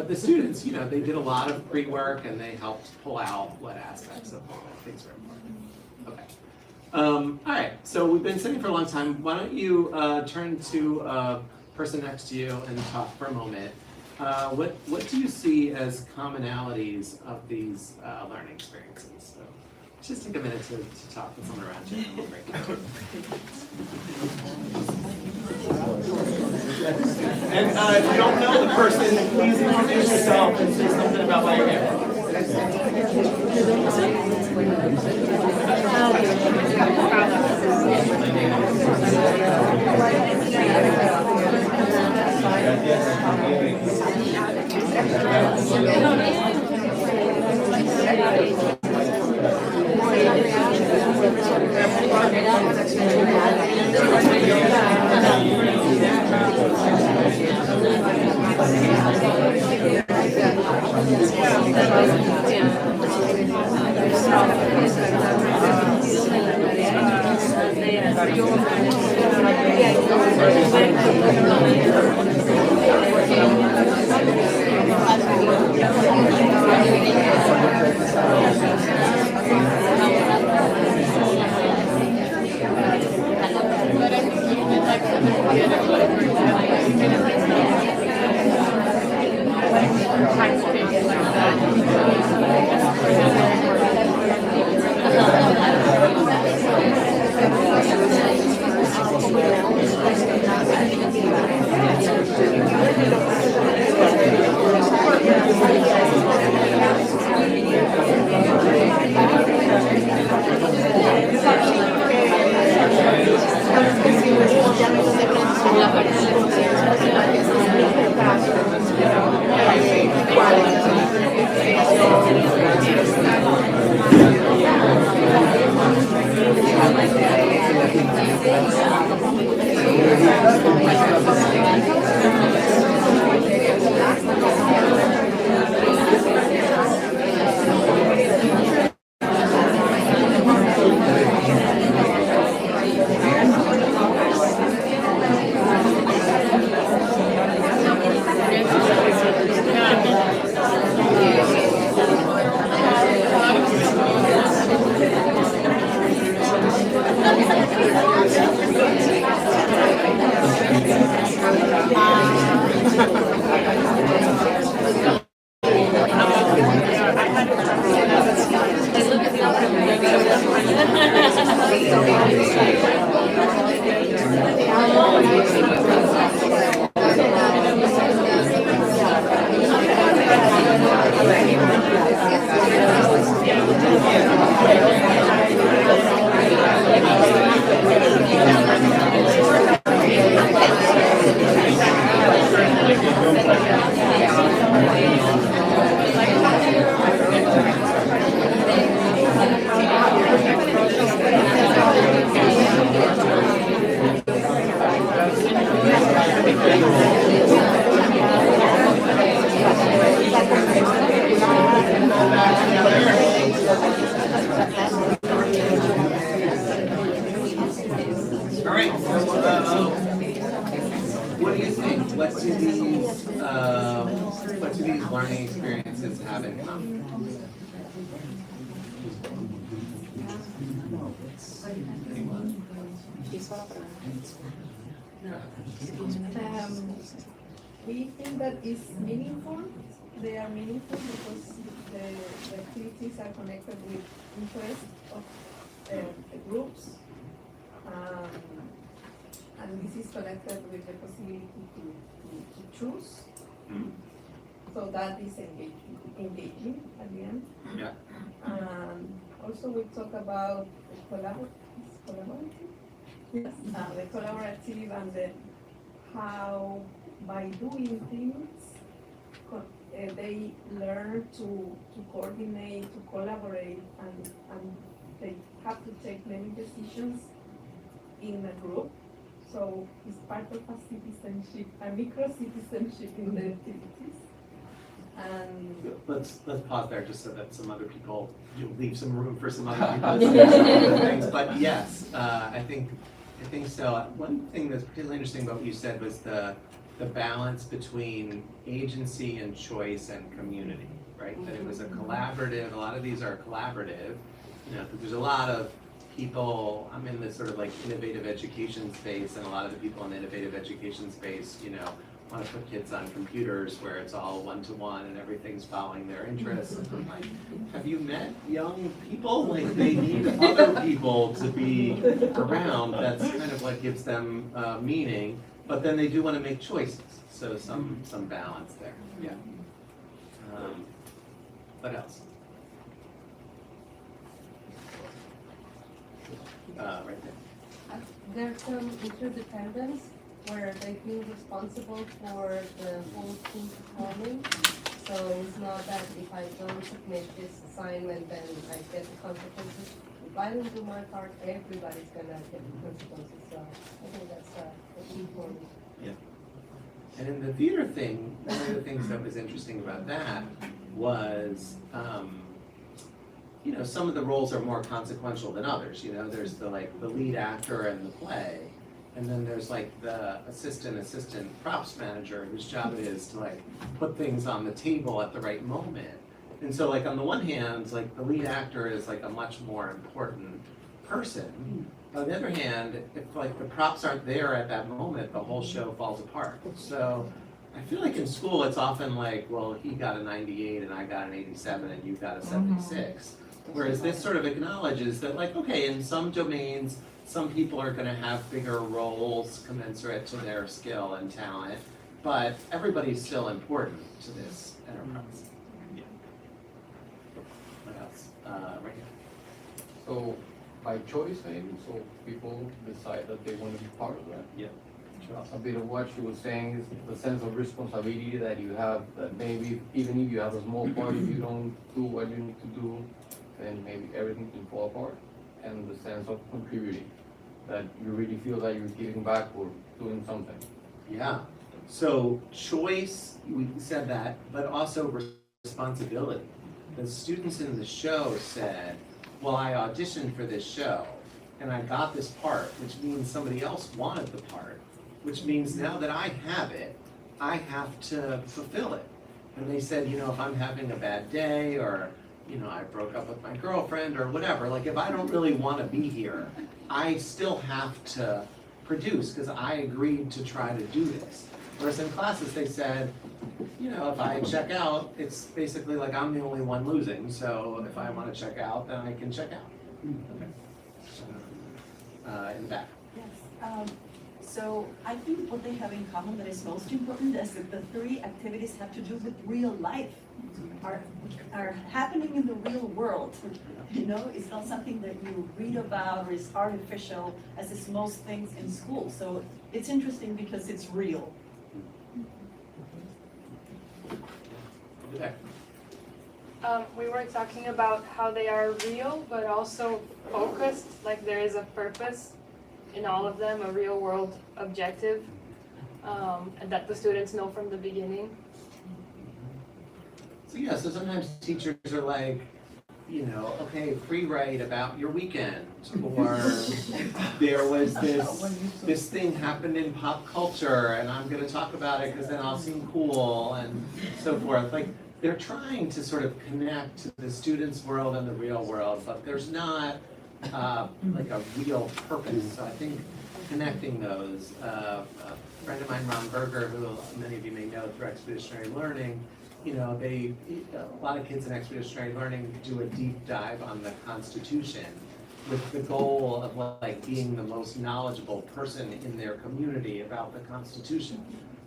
the students, you know, they did a lot of pre-work and they helped pull out what aspects of things were important. Okay. All right, so we've been sitting for a long time. Why don't you turn to a person next to you and talk for a moment. What do you see as commonalities of these learning experiences? So just take a minute to talk with someone around you and we'll break it down. And if you don't know the person, please introduce yourself and say something about why you're here. What do you think? What do these learning experiences have in common? We think that is meaningful. They are meaningful because the activities are connected with interests of the groups. And this is connected with the possibility to choose. So that is engaging at the end. Yeah. Also we talk about the collaborative? Yes, the collaborative and the how by doing things they learn to coordinate, to collaborate, and they have to take many decisions in a group. So it's part of a citizenship, a micro-citizenship in the activities. And Let's pause there just so that some other people, you'll leave some room for some other people to say some other things. But yes, I think so. One thing that's particularly interesting about what you said was the balance between agency and choice and community, right? That it was a collaborative, a lot of these are collaborative, you know, because there's a lot of people, I'm in this sort of like innovative education space, and a lot of the people in the innovative education space, you know, want to put kids on computers where it's all one-to-one and everything's following their interests. And I'm like, have you met young people? Like, they need other people to be around. That's kind of what gives them meaning. But then they do want to make choices. So some balance there. Yeah. What else? Right there. there's some interdependence where they feel responsible for the whole school performing. So it's not that if I don't submit this assignment, then I get the consequences. If I don't do my part, everybody's gonna get the consequences. So I think that's a key point. Yeah. And in the theater thing, one of the things that was interesting about that was, you know, some of the roles are more consequential than others. You know, there's the lead actor in the play, and then there's like the assistant props manager whose job it is to like put things on the table at the right moment. And so like on the one hand, like the lead actor is like a much more important person. On the other hand, if like the props aren't there at that moment, the whole show falls apart. So I feel like in school it's often like, well, he got a 98 and I got an 87 and you got a 76. Whereas this sort of acknowledges that like, okay, in some domains, some people are gonna have bigger roles commensurate to their skill and talent, but everybody's still important to this enterprise. Yeah. What else? Right here. So by choice maybe, so people decide that they want to be part of that. Yeah. A bit of what she was saying is the sense of responsibility that you have, that maybe even if you have a small part, if you don't do what you need to do, then maybe everything can fall apart. And the sense of contributing, that you really feel that you're giving back or doing something. Yeah. So choice, we said that, but also responsibility. The students in the show said, well, I auditioned for this show and I got this part, which means somebody else wanted the part, which means now that I have it, I have to fulfill it. And they said, you know, if I'm having a bad day or, you know, I broke up with my girlfriend or whatever, like if I don't really want to be here, I still have to produce because I agreed to try to do this. Whereas in classes they said, you know, if I check out, it's basically like I'm the only one losing, so if I want to check out, then I can check out. Okay. In the back. Yes. So I think what they have in common that is most important is that the three activities have to do with real life, are happening in the real world. You know, it's not something that you read about or is artificial as is most things in school. So it's interesting because it's real. Over there. We were talking about how they are real, but also focused, like there is a purpose in all of them, a real world objective, and that the students know from the beginning. So yeah, so sometimes teachers are like, you know, okay, free write about your weekend, or there was this thing happened in pop culture and I'm gonna talk about it because then I'll seem cool and so forth. Like they're trying to sort of connect to the student's world and the real world, but there's not like a real purpose. So I think connecting those, a friend of mine, Ron Berger, who many of you may know through expeditionary learning, you know, a lot of kids in expeditionary learning do a deep dive on the Constitution with the goal of like being the most knowledgeable person in their community about the Constitution.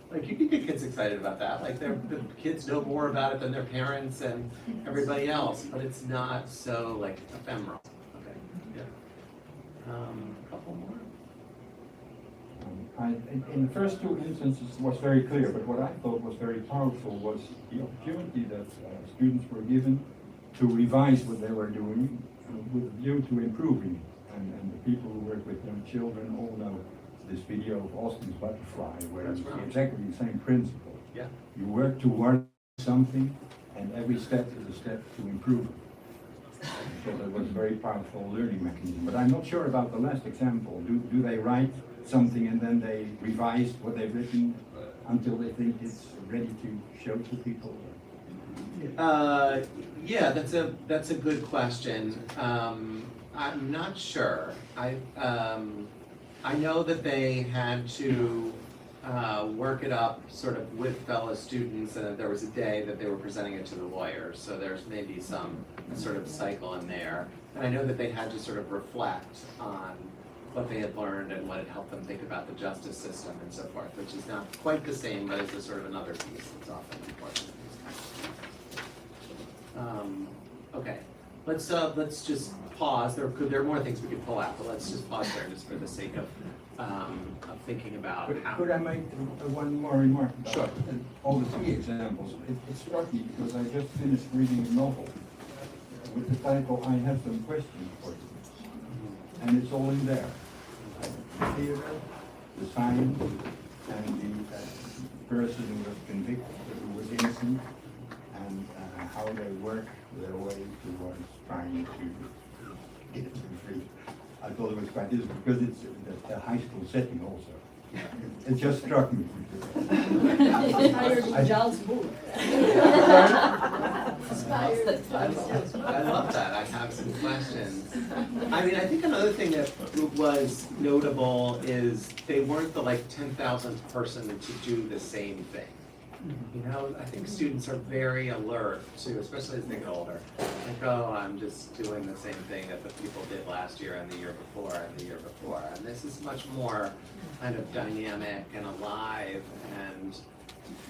Like you can get kids excited about that, like the kids know more about it than their parents and everybody else, but it's not so like ephemeral. Okay, yeah. A couple more. In the first two instances it was very clear, but what I thought was very powerful was the opportunity that students were given to revise what they were doing with a view to improving it. And the people who work with young children all know this video of Austin's butterfly, where it's exactly the same principle. Yeah. You work towards something, and every step is a step to improve it. So that was a very powerful learning mechanism. But I'm not sure about the last example. Do they write something and then they revise what they've written until they think it's ready to show to people? Yeah, that's a good question. I'm not sure. I know that they had to work it up sort of with fellow students, and there was a day that they were presenting it to the lawyers, so there's maybe some sort of cycle in there. And I know that they had to sort of reflect on what they had learned and what had helped them think about the justice system and so forth, which is not quite the same, but it's a sort of another piece that's often important in these kinds of things. Okay, let's just pause. There are more things we could pull out, but let's just pause there just for the sake of thinking about how. Could I make one more remark about Sure. all the three examples? It struck me because I just finished reading a novel with the title "I Have Some Questions for You," and it's all in there. The theater, the science, and the person who was convicted, who was innocent, and how they work their way towards trying to get it free. I thought it was quite interesting because it's a high school setting also. It just struck me. John's book. I love that. I have some questions. I mean, I think another thing that was notable is they weren't the like 10,000th person to do the same thing. You know, I think students are very alert to, especially as they get older, like, oh, I'm just doing the same thing that the people did last year and the year before and the year before. And this is much more kind of dynamic and alive. And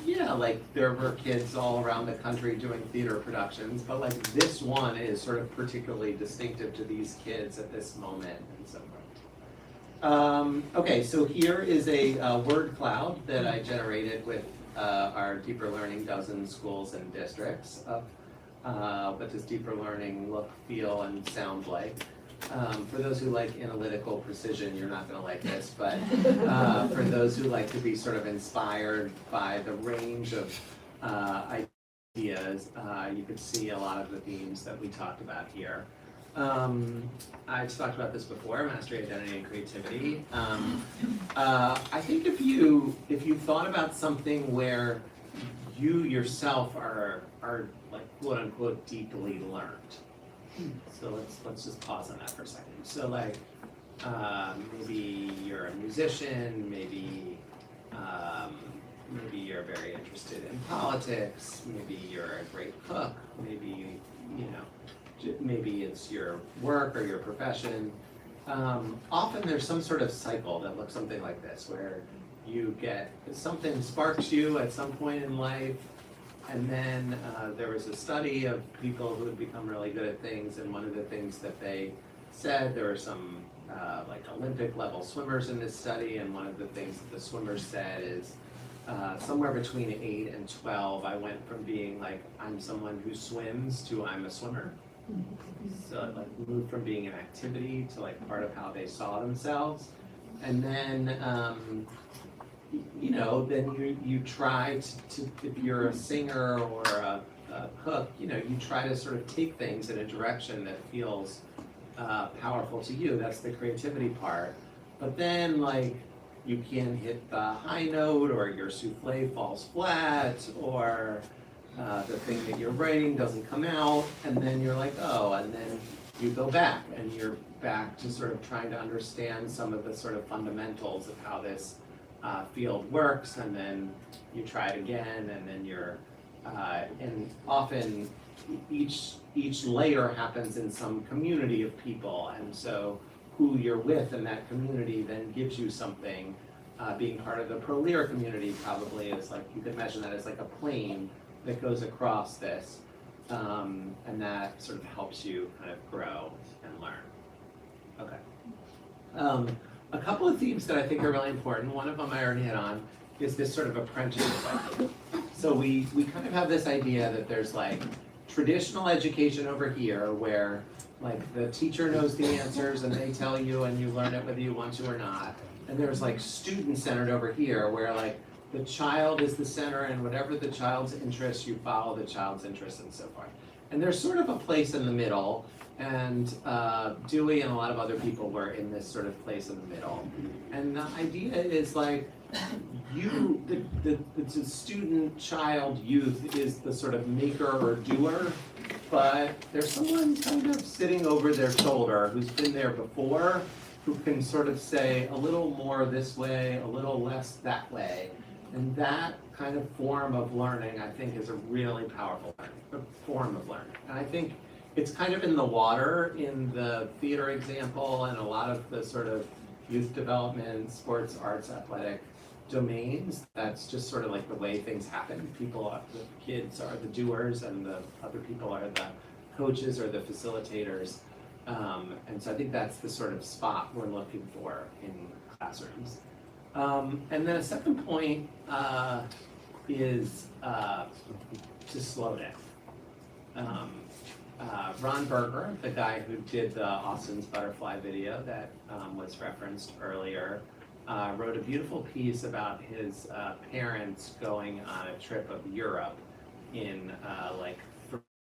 yeah, like there were kids all around the country doing theater productions, but like this one is sort of particularly distinctive to these kids at this moment and so forth. Okay, so here is a word cloud that I generated with our deeper learning dozen schools and districts of what does deeper learning look, feel, and sound like. For those who like analytical precision, you're not going to like this, but for those who like to be sort of inspired by the range of ideas, you could see a lot of the themes that we talked about here. I've talked about this before, mastery, identity, and creativity. I think if you thought about something where you yourself are like quote unquote deeply learned. So let's just pause on that for a second. So like maybe you're a musician, maybe you're very interested in politics, maybe you're a great cook, maybe maybe it's your work or your profession. Often there's some sort of cycle that looks something like this, where you get something sparks you at some point in life, and then there was a study of people who had become really good at things, and one of the things that they said, there were some like Olympic level swimmers in this study, and one of the things that the swimmers said is somewhere between 8 and 12, I went from being like, I'm someone who swims to I'm a swimmer. So it like moved from being an activity to like part of how they saw themselves. And then, then you try to, if you're a singer or a cook, you try to sort of take things in a direction that feels powerful to you. That's the creativity part. But then like, you can hit the high note, or your souffle falls flat, or the thing that you're writing doesn't come out, and then you're like, oh, and then you go back, and you're back to sort of trying to understand some of the sort of fundamentals of how this field works, and then you try it again, and then you're and often each layer happens in some community of people, and so who you're with in that community then gives you something. Being part of the ProLEER community probably is like, you could imagine that as like a plane that goes across this, and that sort of helps you kind of grow and learn. Okay. A couple of themes that I think are really important, one of them I already hit on, is this sort of apprenticeship idea. So we kind of have this idea that there's like traditional education over here where like the teacher knows the answers and they tell you and you learn it whether you want to or not. And there's like student-centered over here where like the child is the center and whatever the child's interests, you follow the child's interests and so forth. And there's sort of a place in the middle, and Dewey and a lot of other people were in this sort of place in the middle. And the idea is like, the student, child, youth is the sort of maker or doer, but there's someone kind of sitting over their shoulder who's been there before, who can sort of say a little more this way, a little less that way. And that kind of form of learning, I think, is a really powerful form of learning. And I think it's kind of in the water in the theater example and a lot of the sort of youth development, sports, arts, athletic domains. That's just sort of like the way things happen. The kids are the doers and the other people are the coaches or the facilitators. And so I think that's the sort of spot we're looking for in classrooms. And then a second point is to slow down. Ron Berger, the guy who did the Austin's Butterfly video that was referenced earlier, wrote a beautiful piece about his parents going on a trip of Europe in like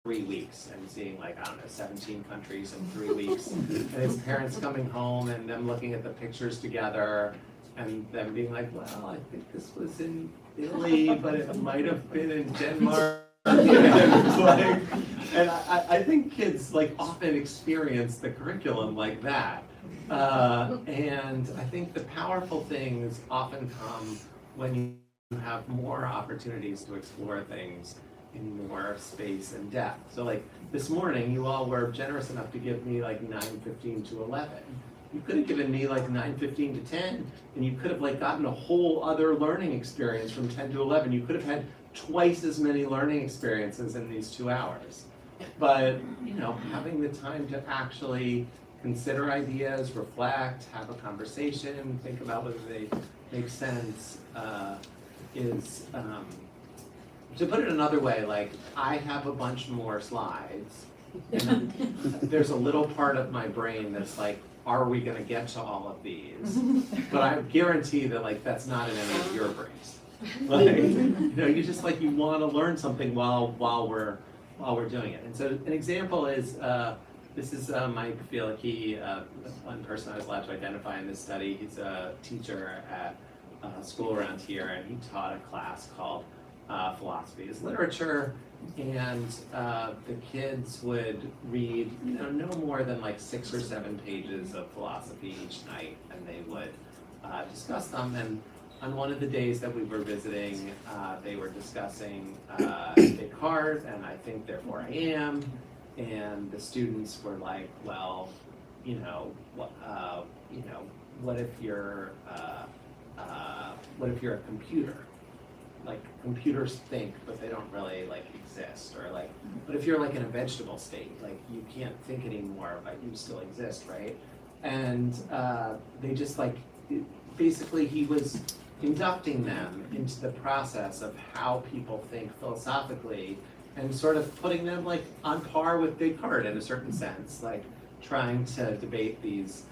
3 weeks and seeing like, I don't know, 17 countries in 3 weeks. And his parents coming home and them looking at the pictures together and them being like, well, I think this was in Italy, but it might have been in Denmark. And I think kids like often experience the curriculum like that. And I think the powerful things often come when you have more opportunities to explore things in more space and depth. So like this morning, you all were generous enough to give me like 9:15 to 11. You could have given me like 9:15 to 10, and you could have like gotten a whole other learning experience from 10 to 11. You could have had twice as many learning experiences in these 2 hours. But, you know, having the time to actually consider ideas, reflect, have a conversation, think about whether they make sense, is, to put it another way, like, I have a bunch more slides, and there's a little part of my brain that's like, are we gonna get to all of these? But I guarantee that, like, that's not in any of your brains. Like, you know, you just, like, you wanna learn something while we're doing it. And so an example is, this is Mike Fielicki, one person I was allowed to identify in this study. He's a teacher at a school around here, and he taught a class called Philosophy is Literature, and the kids would read, you know, no more than like 6 or 7 pages of philosophy each night, and they would discuss them. And on one of the days that we were visiting, they were discussing Descartes and I think therefore I am, and the students were like, well, what if you're a computer? Like, computers think, but they don't really like exist. Or like, but if you're like in a vegetable state, like you can't think anymore, but you still exist, right? And they just like, basically he was inducting them into the process of how people think philosophically and sort of putting them like on par with Descartes in a certain sense, like trying to debate these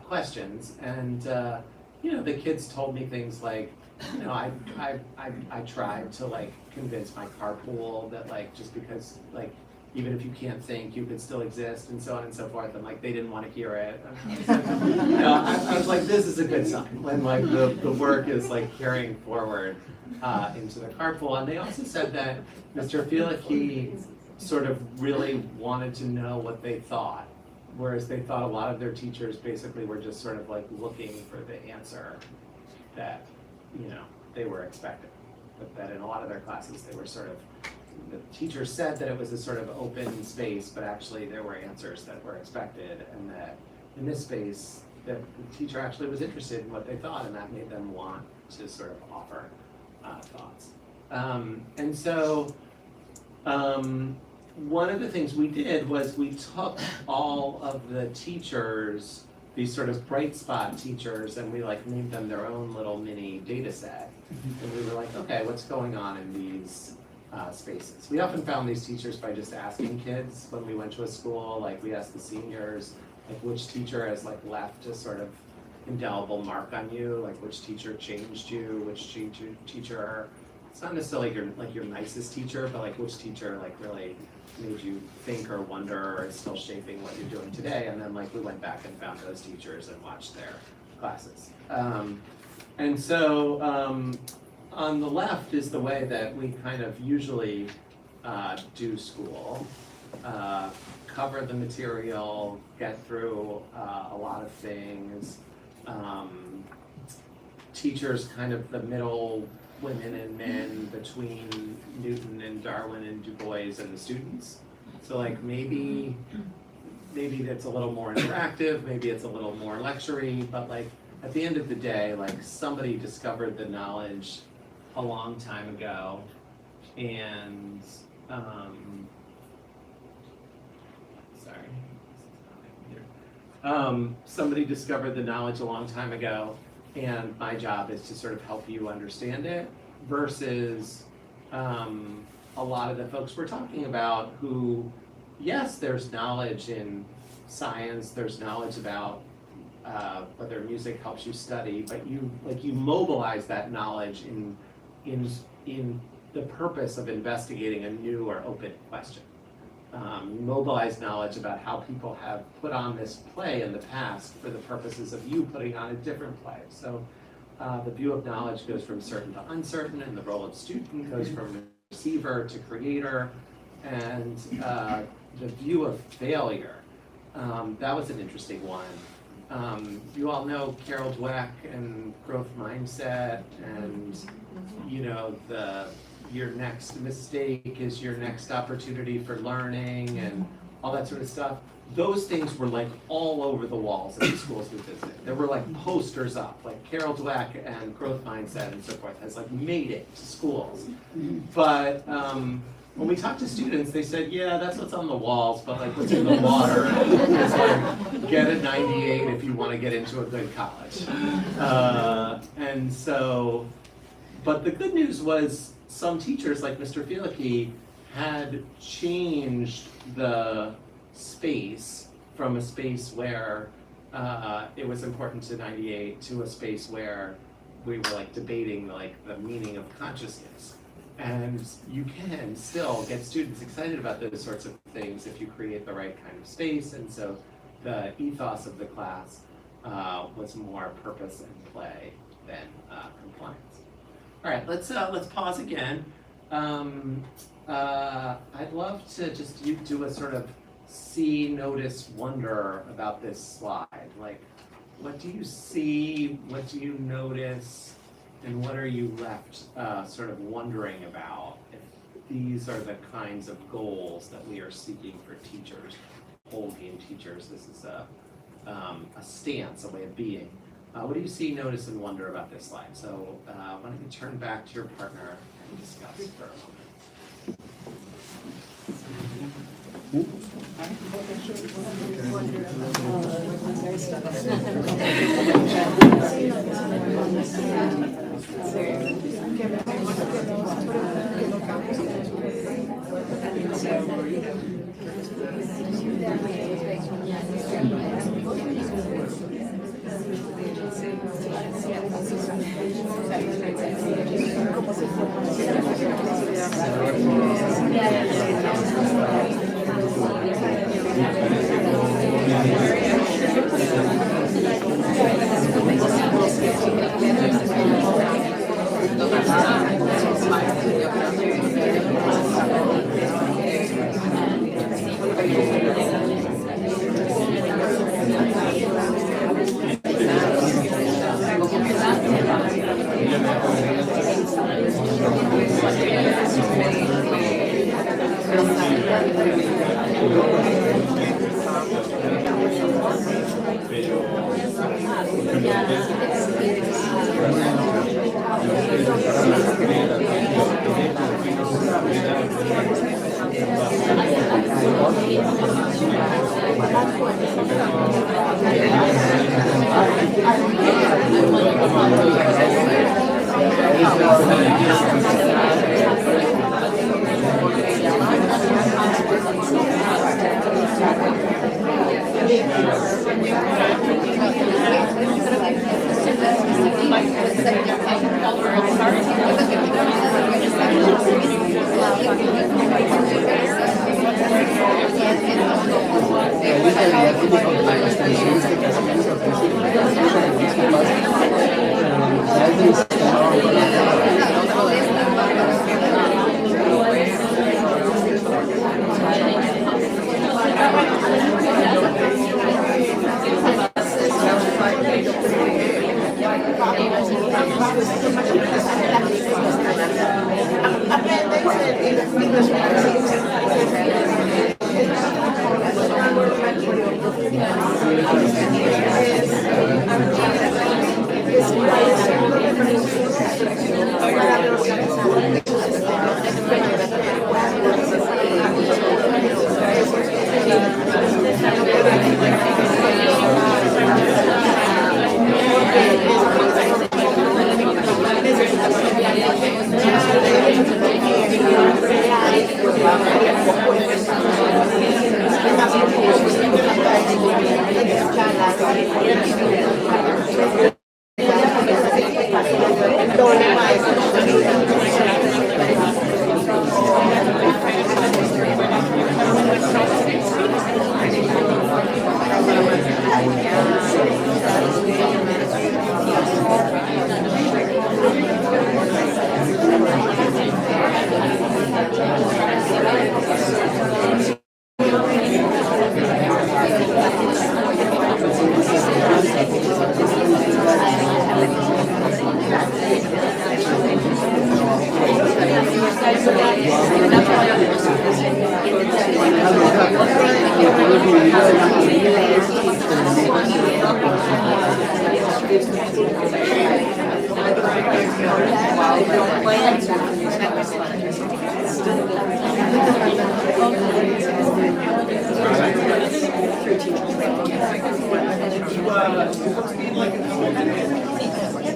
questions. And you know, the kids told me things like, you know, I tried to like convince my carpool that like just because like even if you can't think, you could still exist, and so on and so forth. And like they didn't want to hear it. You know, I was like, this is a good sign when like the work is like carrying forward into the carpool. And they also said that Mr. Fielicki sort of really wanted to know what they thought, whereas they thought a lot of their teachers basically were just sort of like looking for the answer that, you know, they were expecting. but that in a lot of their classes, they were sort of, the teacher said that it was a sort of open space, but actually there were answers that were expected, and that in this space, the teacher actually was interested in what they thought, and that made them want to sort of offer thoughts. And so one of the things we did was we took all of the teachers, these sort of bright spot teachers, and we like named them their own little mini data set. And we were like, okay, what's going on in these spaces? We often found these teachers by just asking kids when we went to a school, like we asked the seniors, like which teacher has like left a sort of indelible mark on you, like which teacher changed you, which teacher, it's not necessarily your nicest teacher, but like which teacher like really made you think or wonder or is still shaping what you're doing today. And then like we went back and found those teachers and watched their classes. And so on the left is the way that we kind of usually do school. Cover the material, get through a lot of things. Teachers kind of the middle women and men between Newton and Darwin and Du Bois and the students. So like maybe it's a little more interactive, maybe it's a little more lecture-y, but like at the end of the day, like somebody discovered the knowledge a long time ago, and somebody discovered the knowledge a long time ago, and my job is to sort of help you understand it, versus a lot of the folks we're talking about who, yes, there's knowledge in science, there's knowledge about whether music helps you study, but you mobilize that knowledge in the purpose of investigating a new or open question. Mobilize knowledge about how people have put on this play in the past for the purposes of you putting on a different play. So the view of knowledge goes from certain to uncertain, and the role of student goes from receiver to creator, and the view of failure. That was an interesting one. You all know Carol Dweck and growth mindset, and your next mistake is your next opportunity for learning and all that sort of stuff. Those things were like all over the walls of the schools we visited. There were like posters up, like Carol Dweck and growth mindset and so forth has like made it to schools. But when we talked to students, they said, yeah, that's what's on the walls, but like what's in the water is like get a 98 if you want to get into a good college. And so, but the good news was some teachers like Mr. Fielicki had changed the space from a space where it was important to 98 to a space where we were like debating like the meaning of consciousness. And you can still get students excited about those sorts of things if you create the right kind of space. And so the ethos of the class was more purpose and play than compliance. All right, let's pause again. I'd love to just do a sort of see, notice, wonder about this slide. Like, what do you see? What do you notice? And what are you left sort of wondering about? If these are the kinds of goals that we are seeking for teachers, whole game teachers. This is a stance, a way of being. What do you see, notice, and wonder about this slide? So why don't you turn back to your partner and discuss for a moment.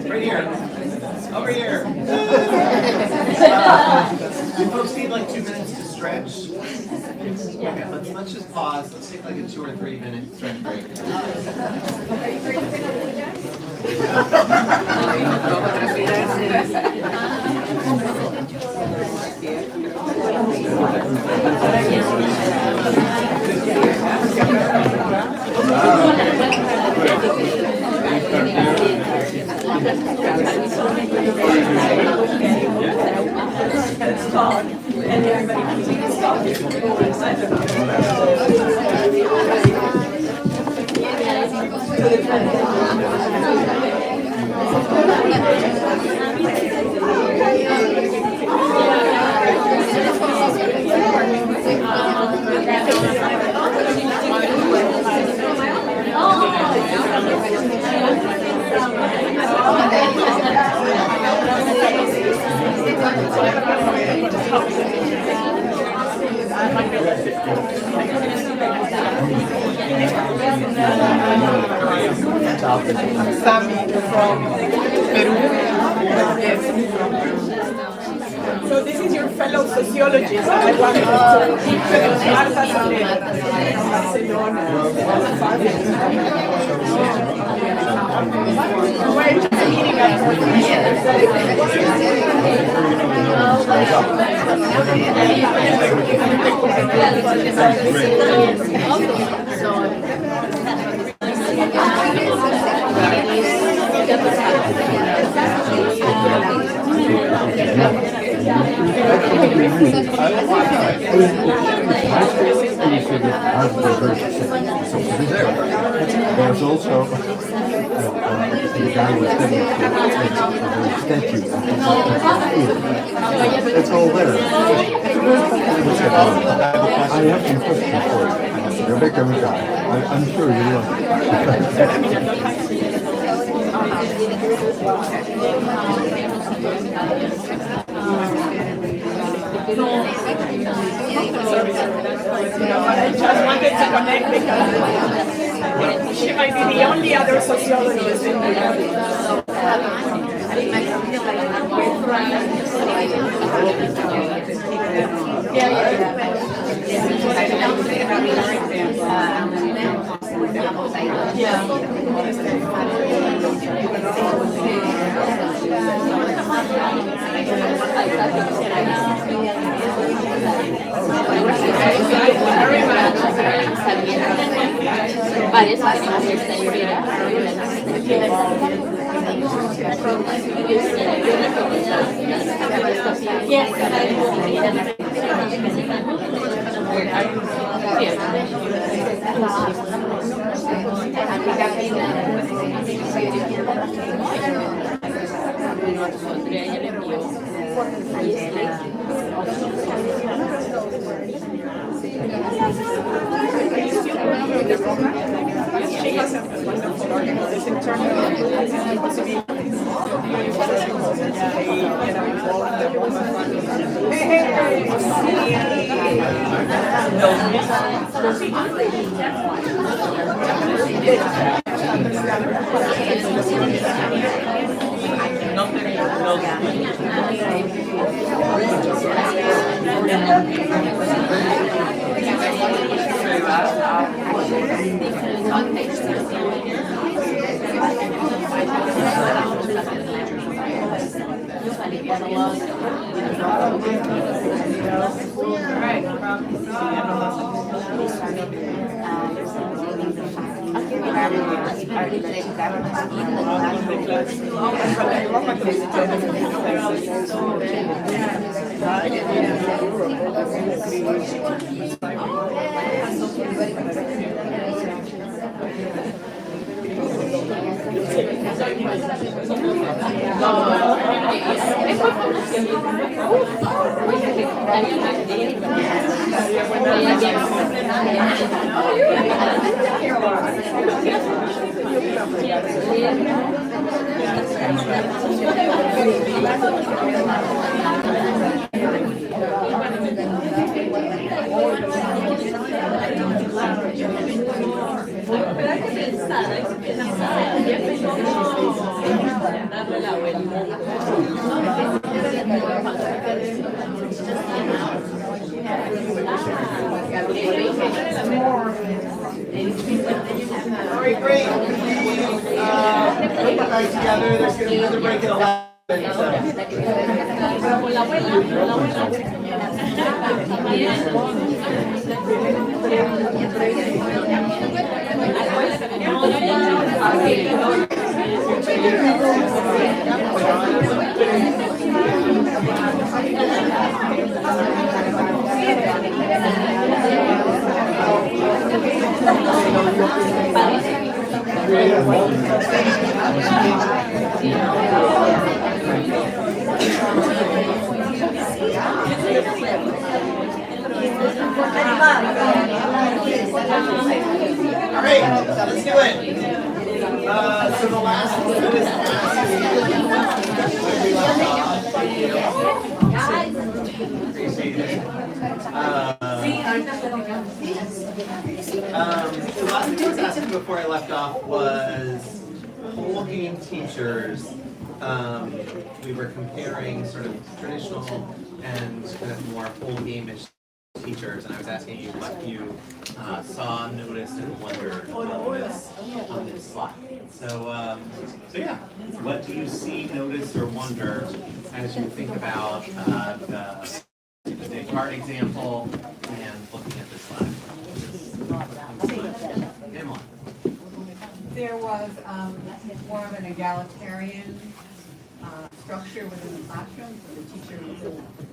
Right here. Over here. Do folks need like 2 minutes to stretch? Okay, let's just pause. Let's take like a 2 or 3 minute stretch break. It's called, and everybody can talk. So this is your fellow sociologist. I wanted to introduce Marta Soler from Barcelona. We're just meeting There's also the guy was sitting a statue. It's all there. have some questions for you. Rebecca, I'm sure you will. I just wanted to connect because she might be the only other sociologist in the room. She has a wonderful organization in terms of possibilities. Together, there's going to be another break at 11. All right, let's do it. So the last one is the last thing I was asking before I left off was whole game teachers. We were comparing sort of traditional and kind of more whole game-ish teachers, and I was asking you what you saw, noticed, and wondered on this slide. So yeah, what do you see, notice, or wonder as you think about the Descartes example and looking at this slide? Emma. There was more of an egalitarian structure within the classroom, so the teacher,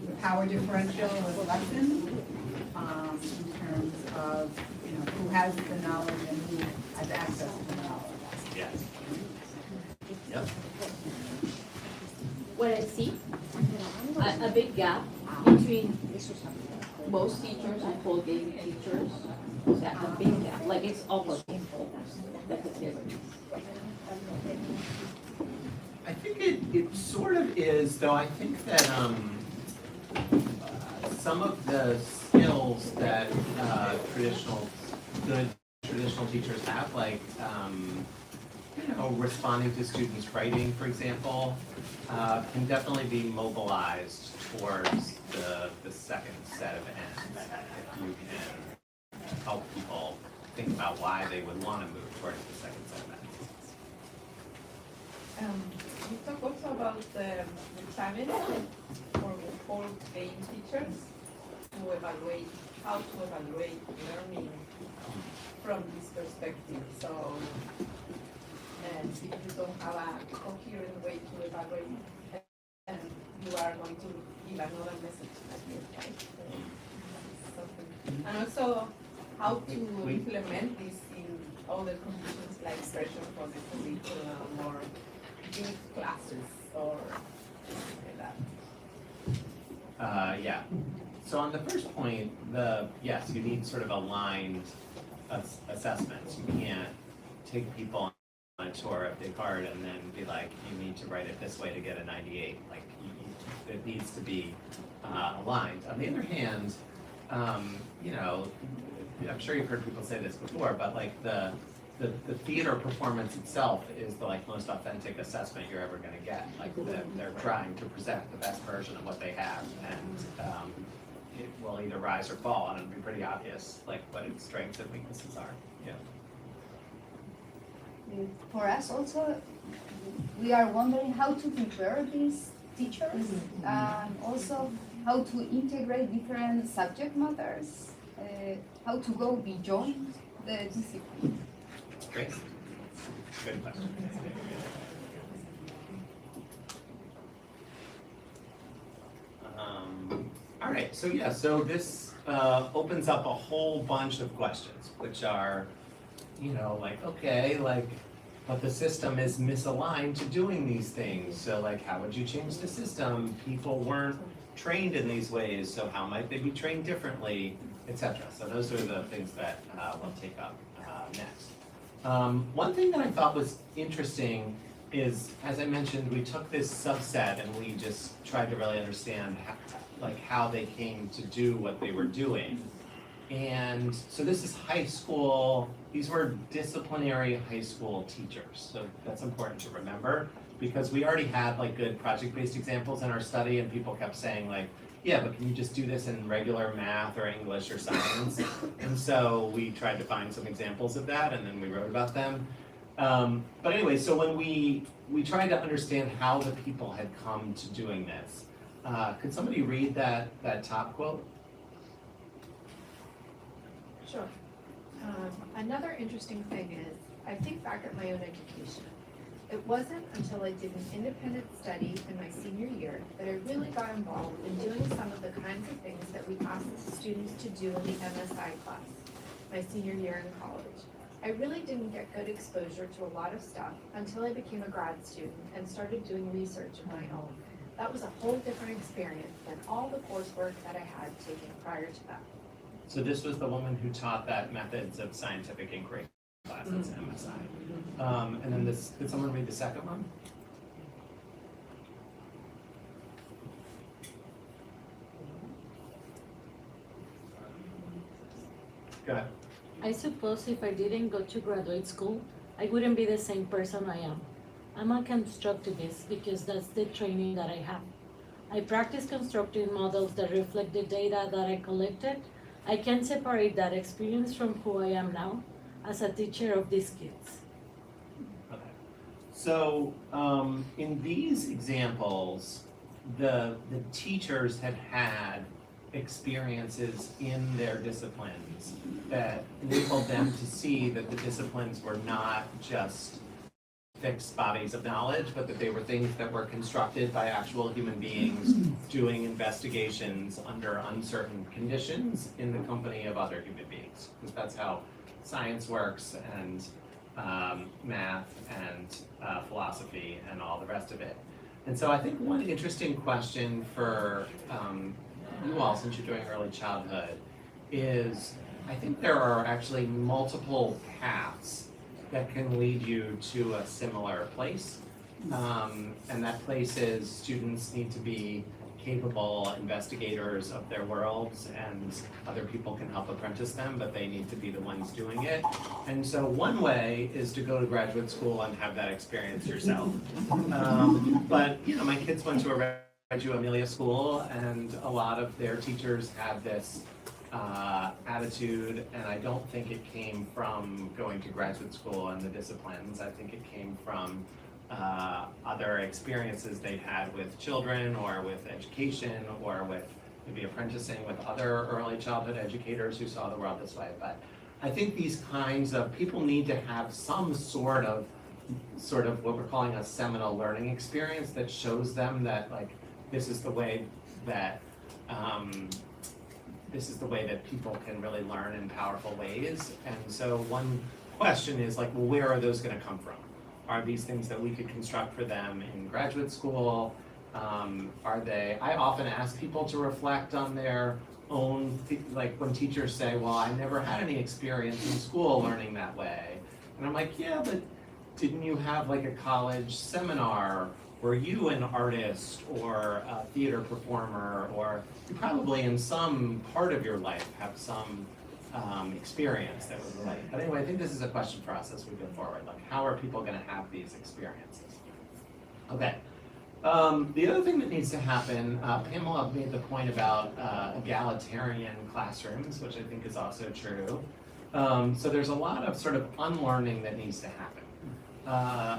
the power differential was lessened in terms of who has the knowledge and who has access to the knowledge. Yes. Yep. What I see, a big gap between most teachers and Colgate teachers. That a big gap, like it's opposite. That's the difference. I think it sort of is, though I think that some of the skills that good traditional teachers have, like responding to students' writing, for example, can definitely be mobilized towards the second set of ends. If you can help people think about why they would want to move towards the second set of ends. You talk also about the challenge for paying teachers to evaluate, how to evaluate learning from this perspective. So, if you don't have a coherent way to evaluate, and you are going to give another message like this, right? And also, how to implement this in other conditions like pressure for the curriculum or big classes or like that. Yeah. So on the first point, yes, you need sort of aligned assessments. You can't take people on a tour of Descartes and then be like, you need to write it this way to get a 98. Like, it needs to be aligned. On the other hand, I'm sure you've heard people say this before, but like the theater performance itself is the most authentic assessment you're ever going to get. Like they're trying to present the best version of what they have, and it will either rise or fall, and it'll be pretty obvious like what its strengths and weaknesses are. Yeah. For us also, we are wondering how to prepare these teachers, and also how to integrate different subject matters, how to go beyond the discipline. Great. Good question. All right, so yeah, so this opens up a whole bunch of questions, which are, but the system is misaligned to doing these things. So how would you change the system? People weren't trained in these ways, so how might they be trained differently, etc. So those are the things that we'll take up next. One thing that I thought was interesting is, as I mentioned, we took this subset and we just tried to really understand how they came to do what they were doing. And so this is high school, these were disciplinary high school teachers. So that's important to remember, because we already had good project-based examples in our study, and people kept saying yeah, but can you just do this in regular math or English or science? And so we tried to find some examples of that, and then we wrote about them. But anyway, so when we tried to understand how the people had come to doing this, could somebody read that top quote? Sure. Another interesting thing is, I think back at my own education. It wasn't until I did an independent study in my senior year that I really got involved in doing some of the kinds of things that we asked the students to do in the MSI class, my senior year in college. I really didn't get good exposure to a lot of stuff until I became a grad student and started doing research of my own. That was a whole different experience than all the coursework that I had taken prior to that. So this was the woman who taught that methods of scientific inquiry class, that's MSI. And then could someone read the second one? Go ahead. I suppose if I didn't go to graduate school, I wouldn't be the same person I am. I'm a constructivist because that's the training that I have. I practice constructing models that reflect the data that I collected. I can separate that experience from who I am now as a teacher of these kids. Okay. So in these examples, the teachers had experiences in their disciplines that enabled them to see that the disciplines were not just fixed bodies of knowledge, but that they were things that were constructed by actual human beings doing investigations under uncertain conditions in the company of other human beings. Because that's how science works, and math and philosophy and all the rest of it. And so I think one interesting question for you all, since you're doing early childhood, is I think there are actually multiple paths that can lead you to a similar place. And that place is students need to be capable investigators of their worlds, and other people can help apprentice them, but they need to be the ones doing it. And so one way is to go to graduate school and have that experience yourself. But you know, my kids went to a Reggio Emilia school, and a lot of their teachers had this attitude, and I don't think it came from going to graduate school and the disciplines. I think it came from other experiences they've had with children, or with education, or with maybe apprenticing with other early childhood educators who saw the world this way. But I think these kinds of people need to have some sort of what we're calling a seminal learning experience that shows them that, like, this is the way that people can really learn in powerful ways. And so one question is, like, well, where are those going to come from? Are these things that we could construct for them in graduate school? I often ask people to reflect on their own, like when teachers say, well, I never had any experience in school learning that way. And I'm like, yeah, but didn't you have like a college seminar? Were you an artist or a theater performer? Or you probably in some part of your life have some experience that was related. But anyway, I think this is a question for us as we go forward. Like, how are people going to have these experiences? Okay. The other thing that needs to happen, Pamela made the point about egalitarian classrooms, which I think is also true. So there's a lot of sort of unlearning that needs to happen.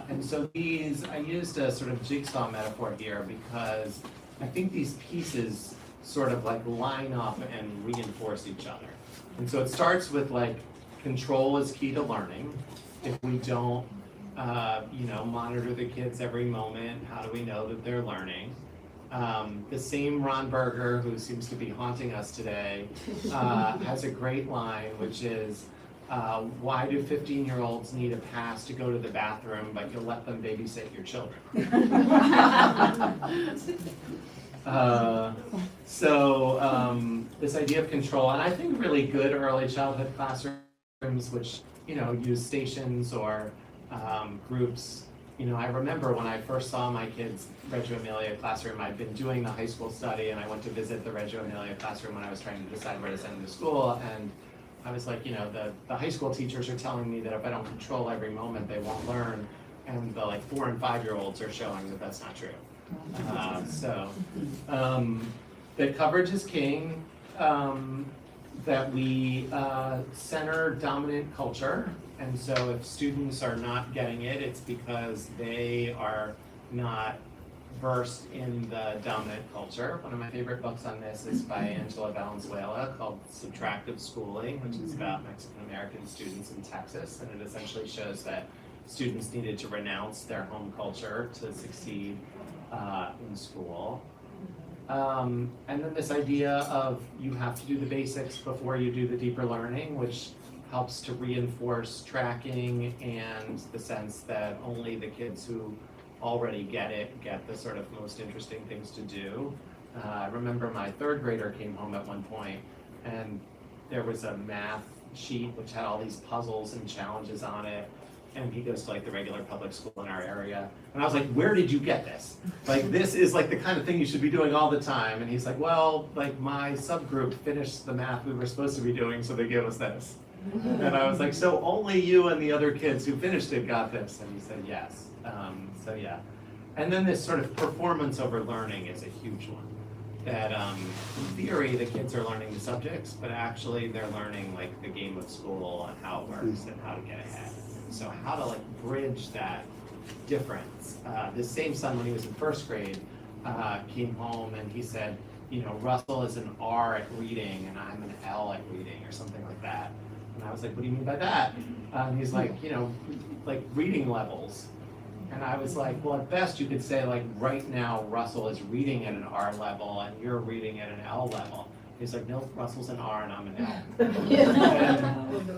And so I used a sort of jigsaw metaphor here because I think these pieces sort of like line up and reinforce each other. And so it starts with like, control is key to learning. If we don't, monitor the kids every moment, how do we know that they're learning? The same Ron Berger, who seems to be haunting us today, has a great line, which is, why do 15-year-olds need a pass to go to the bathroom, but you'll let them babysit your children? This idea of control, and I think really good early childhood classrooms, which use stations or groups. I remember when I first saw my kids' Reggio Emilia classroom, I'd been doing the high school study, and I went to visit the Reggio Emilia classroom when I was trying to decide where to send them to school, and I was like, the high school teachers are telling me that if I don't control every moment, they won't learn, and the 4 and 5-year-olds are showing that that's not true. That coverage is king, that we center dominant culture, and so if students are not getting it, it's because they are not versed in the dominant culture. One of my favorite books on this is by Angela Valenzuela called Subtractive Schooling, which is about Mexican-American students in Texas, and it essentially shows that students needed to renounce their home culture to succeed in school. And then this idea of you have to do the basics before you do the deeper learning, which helps to reinforce tracking and the sense that only the kids who already get it get the sort of most interesting things to do. I remember my 3rd grader came home at one point, and there was a math sheet which had all these puzzles and challenges on it. And he goes to the regular public school in our area. And I was like, where did you get this? This is the kind of thing you should be doing all the time. And he's like, well, my subgroup finished the math we were supposed to be doing, so they gave us this. And I was like, so only you and the other kids who finished it got this? And he said, yes. Yeah. And then this sort of performance over learning is a huge one. That in theory, the kids are learning the subjects, but actually they're learning the game of school and how it works and how to get ahead. So how to bridge that difference. This same son, when he was in 1st grade, came home and he said, Russell is an R at reading and I'm an L at reading, or something like that. And I was like, what do you mean by that? And he's like, reading levels. And I was like, well, at best you could say right now Russell is reading at an R level and you're reading at an L level. He's like, no, Russell's an R and I'm an L.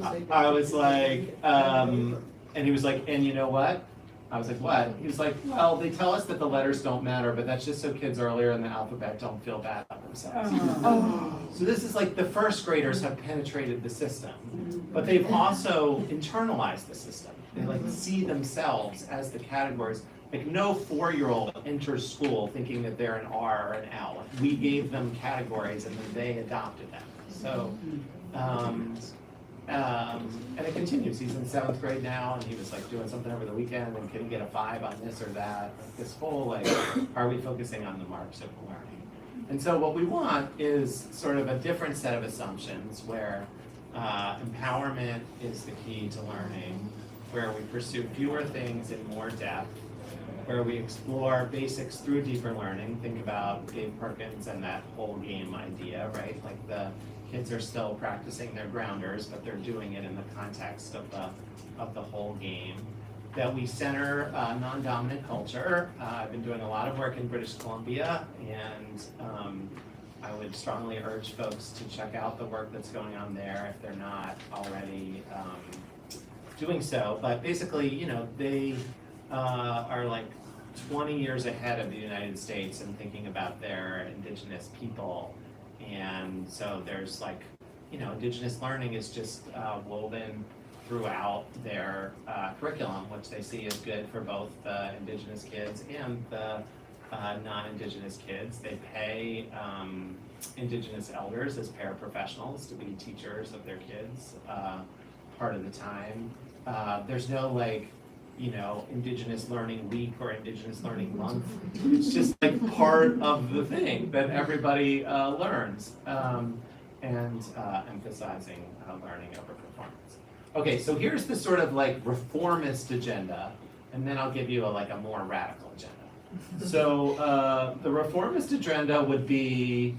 And I was like, and he was like, and you know what? I was like, what? He was like, well, they tell us that the letters don't matter, but that's just so kids earlier in the alphabet don't feel bad about themselves. So this is like the first graders have penetrated the system, but they've also internalized the system. They like see themselves as the categories. Like no 4-year-old enters school thinking that they're an R or an L. We gave them categories and then they adopted them. So, and it continues. He's in 7th grade now, and he was like doing something over the weekend, and can he get a 5 on this or that? Like this whole like, are we focusing on the marks of learning? And so what we want is sort of a different set of assumptions where empowerment is the key to learning, where we pursue fewer things in more depth, where we explore basics through deeper learning. Think about Dave Perkins and that whole game idea, right? Like the kids are still practicing their grounders, but they're doing it in the context of the whole game. That we center non-dominant culture. I've been doing a lot of work in British Columbia, and I would strongly urge folks to check out the work that's going on there if they're not already doing so. But basically, you know, they are like 20 years ahead of the United States in thinking about their indigenous people. And so there's like, you know, indigenous learning is just woven throughout their curriculum, which they see as good for both the indigenous kids and the non-indigenous kids. They pay indigenous elders as paraprofessionals to be teachers of their kids part of the time. There's no like, you know, Indigenous Learning Week or Indigenous Learning Month. It's just like part of the thing that everybody learns, and emphasizing learning over performance. Okay, so here's the sort of like reformist agenda, and then I'll give you a more radical agenda. So the reformist agenda would be,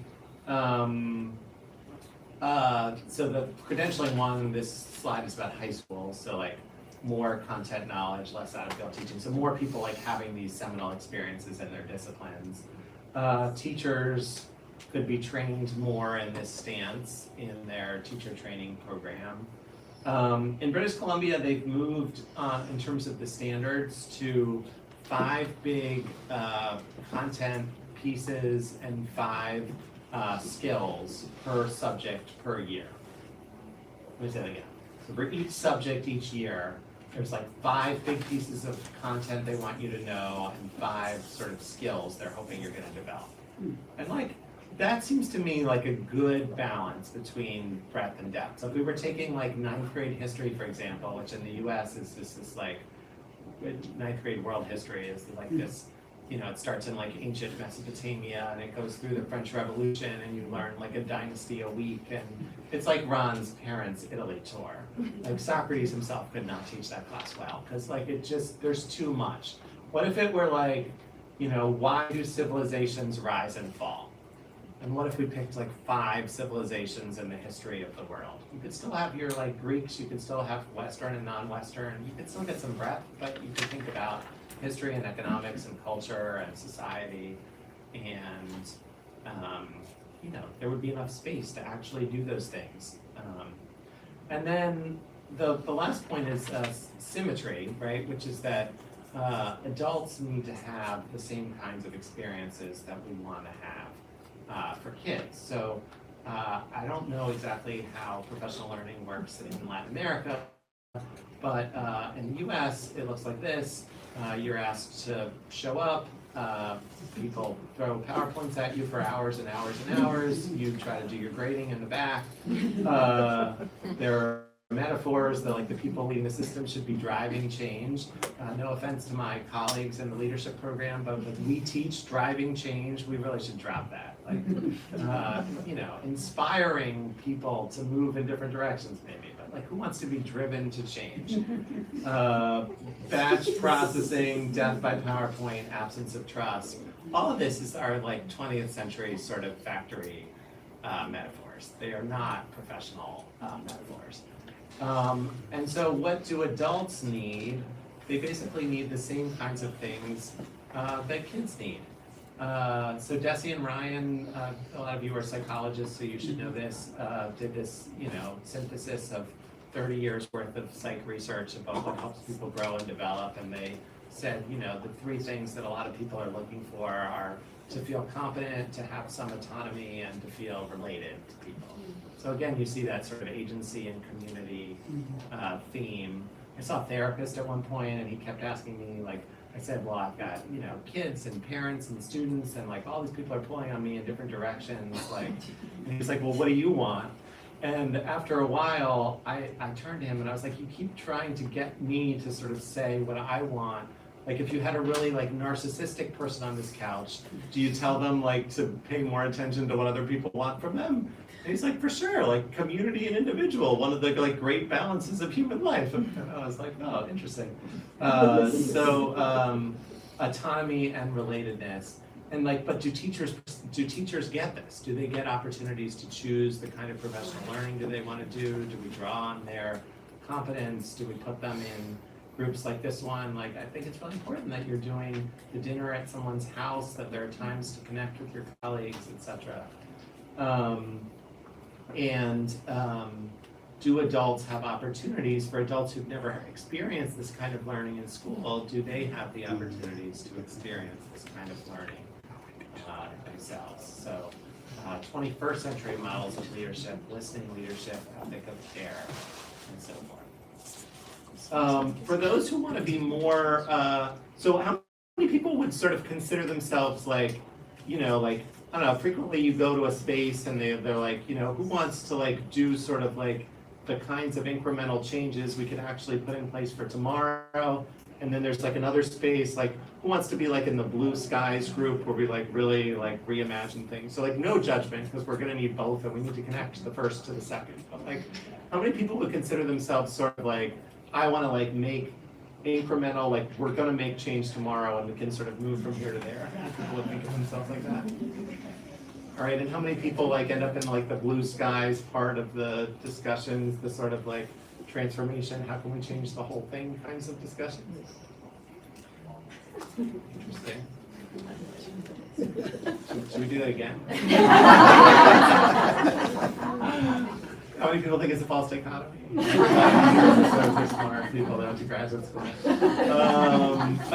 so the credentialing one, this slide is about high school, so like more content knowledge, less out-of-field teaching. So more people like having these seminal experiences in their disciplines. Teachers could be trained more in this stance in their teacher training program. In British Columbia, they've moved in terms of the standards to 5 big content pieces and 5 skills per subject per year. Let me say that again. So for each subject each year, there's like 5 big pieces of content they want you to know and 5 sort of skills they're hoping you're going to develop. And like, that seems to me like a good balance between breadth and depth. So if we were taking like 9th grade history, for example, which in the US is just this like, 9th grade world history is like this, you know, it starts in like ancient Mesopotamia and it goes through the French Revolution and you learn like a dynasty a week, and it's like Ron's parents' Italy tour. Like Socrates himself could not teach that class well because like it just, there's too much. What if it were like, you know, why do civilizations rise and fall? And what if we picked like 5 civilizations in the history of the world? You could still have your like Greeks, you could still have Western and non-Western, you could still get some breadth, but you could think about history and economics and culture and society, and you know, there would be enough space to actually do those things. And then the last point is symmetry, right? Which is that adults need to have the same kinds of experiences that we want to have for kids. So I don't know exactly how professional learning works in Latin America, but in the US, it looks like this. You're asked to show up, people throw PowerPoints at you for hours and hours and hours, you try to do your grading in the back. There are metaphors that like the people leading the system should be driving change. No offense to my colleagues in the leadership program, but like we teach driving change, we really should drop that. Like, you know, inspiring people to move in different directions maybe, but like who wants to be driven to change? Batch processing, death by PowerPoint, absence of trust. All of this is our like 20th century sort of factory metaphors. They are not professional metaphors. And so what do adults need? They basically need the same kinds of things that kids need. So Desi and Ryan, a lot of you are psychologists, so you should know this, did this, you know, synthesis of 30 years worth of psych research about what helps people grow and develop, and they said, you know, the three things that a lot of people are looking for are to feel competent, to have some autonomy, and to feel related to people. So again, you see that sort of agency and community theme. I saw a therapist at one point, and he kept asking me, like, I said, well, I've got, you know, kids and parents and students, and like all these people are pulling on me in different directions. Like, and he's like, well, what do you want? And after a while, I turned to him and I was like, you keep trying to get me to sort of say what I want. Like, if you had a really like narcissistic person on this couch, do you tell them like to pay more attention to what other people want from them? And he's like, for sure, like community and individual, one of the like great balances of human life. And I was like, oh, interesting. Autonomy and relatedness. And like, but do teachers get this? Do they get opportunities to choose the kind of professional learning do they want to do? Do we draw on their competence? Do we put them in groups like this one? Like, I think it's really important that you're doing the dinner at someone's house, that there are times to connect with your colleagues, etc. Do adults have opportunities for adults who've never experienced this kind of learning in school? Do they have the opportunities to experience this kind of learning themselves? So 21st century models of leadership, listening leadership, ethic of care, and so forth. For those who want to be more, so how many people would sort of consider themselves like, you know, like, I don't know, frequently you go to a space and they're like, you know, who wants to like do sort of like the kinds of incremental changes we could actually put in place for tomorrow? And then there's like another space, like who wants to be like in the blue skies group where we like really like reimagine things? So like no judgment, because we're gonna need both and we need to connect the first to the second. But like, how many people would consider themselves sort of like, I wanna like make incremental, like we're gonna make change tomorrow and we can sort of move from here to there? How many people would think of themselves like that? All right, and how many people like end up in like the blue skies part of the discussions, the sort of like transformation, how can we change the whole thing kinds of discussions? Interesting. Should we do that again? How many people think it's a false dichotomy? So smart people that went to graduate school.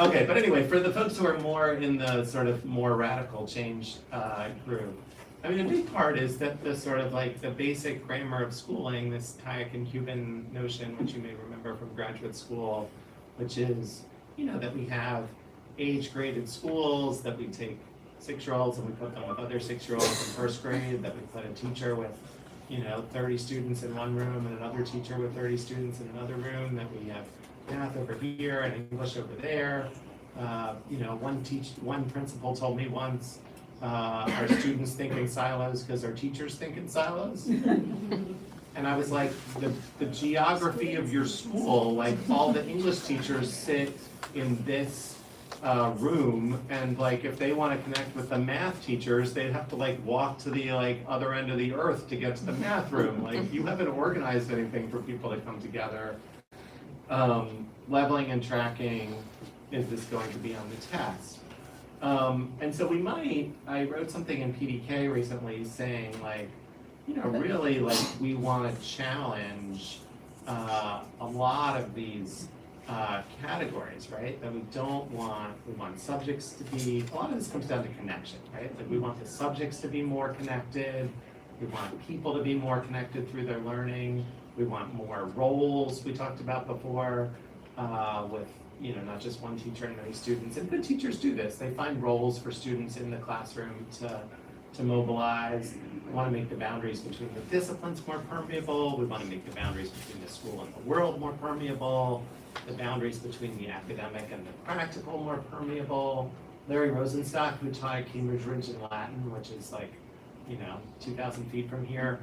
Okay, but anyway, for the folks who are more in the sort of more radical change group, I mean, a big part is that the sort of like the basic grammar of schooling, this Hayek and Cuban notion, which you may remember from graduate school, which is, you know, that we have age-graded schools, that we take 6-year-olds and we put them with other 6-year-olds in first grade, that we put a teacher with, you know, 30 students in one room and another teacher with 30 students in another room, that we have math over here and English over there. You know, one principal told me once, our students think in silos because our teachers think in silos. And I was like, the geography of your school, like all the English teachers sit in this room, and like if they want to connect with the math teachers, they'd have to like walk to the like other end of the earth to get to the math room. Like you haven't organized anything for people to come together. Leveling and tracking, is this going to be on the test? And so I wrote something in PDK recently saying like, you know, really like we want to challenge a lot of these categories, right? That we want subjects to be, a lot of this comes down to connection, right? Like we want the subjects to be more connected, we want people to be more connected through their learning, we want more roles we talked about before, with, you know, not just one teacher and many students. And good teachers do this. They find roles for students in the classroom to mobilize. We want to make the boundaries between the disciplines more permeable. We want to make the boundaries between the school and the world more permeable. The boundaries between the academic and the practical more permeable. Larry Rosenstock, who taught at Cambridge Ridge in Latin, which is like, you know, 2,000 feet from here,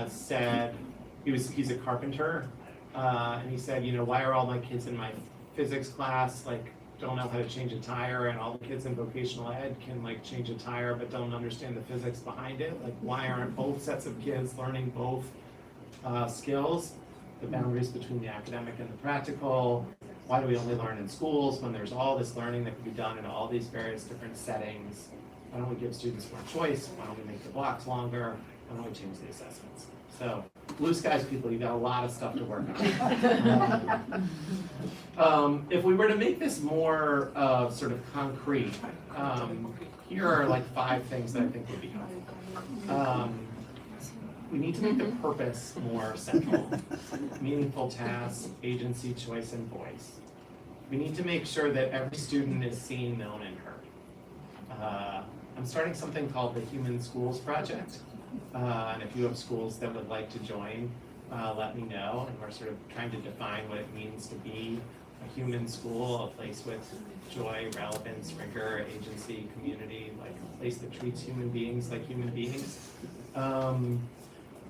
said, he's a carpenter, and he said, you know, why are all my kids in my physics class like don't know how to change a tire, and all the kids in vocational ed can like change a tire but don't understand the physics behind it? Like, why aren't both sets of kids learning both skills? The boundaries between the academic and the practical. Why do we only learn in schools when there's all this learning that can be done in all these various different settings? Why don't we give students more choice? Why don't we make the blocks longer? and then we change the assessments. So, blue skies people, you got a lot of stuff to work on. If we were to make this more sort of concrete, here are like 5 things that I think would be helpful. We need to make the purpose more central. Meaningful tasks, agency, choice, and voice. We need to make sure that every student is seen, known, and heard. I'm starting something called the Human Schools Project. And if you have schools that would like to join, let me know. And we're sort of trying to define what it means to be a human school, a place with joy, relevance, rigor, agency, community, like a place that treats human beings like human beings.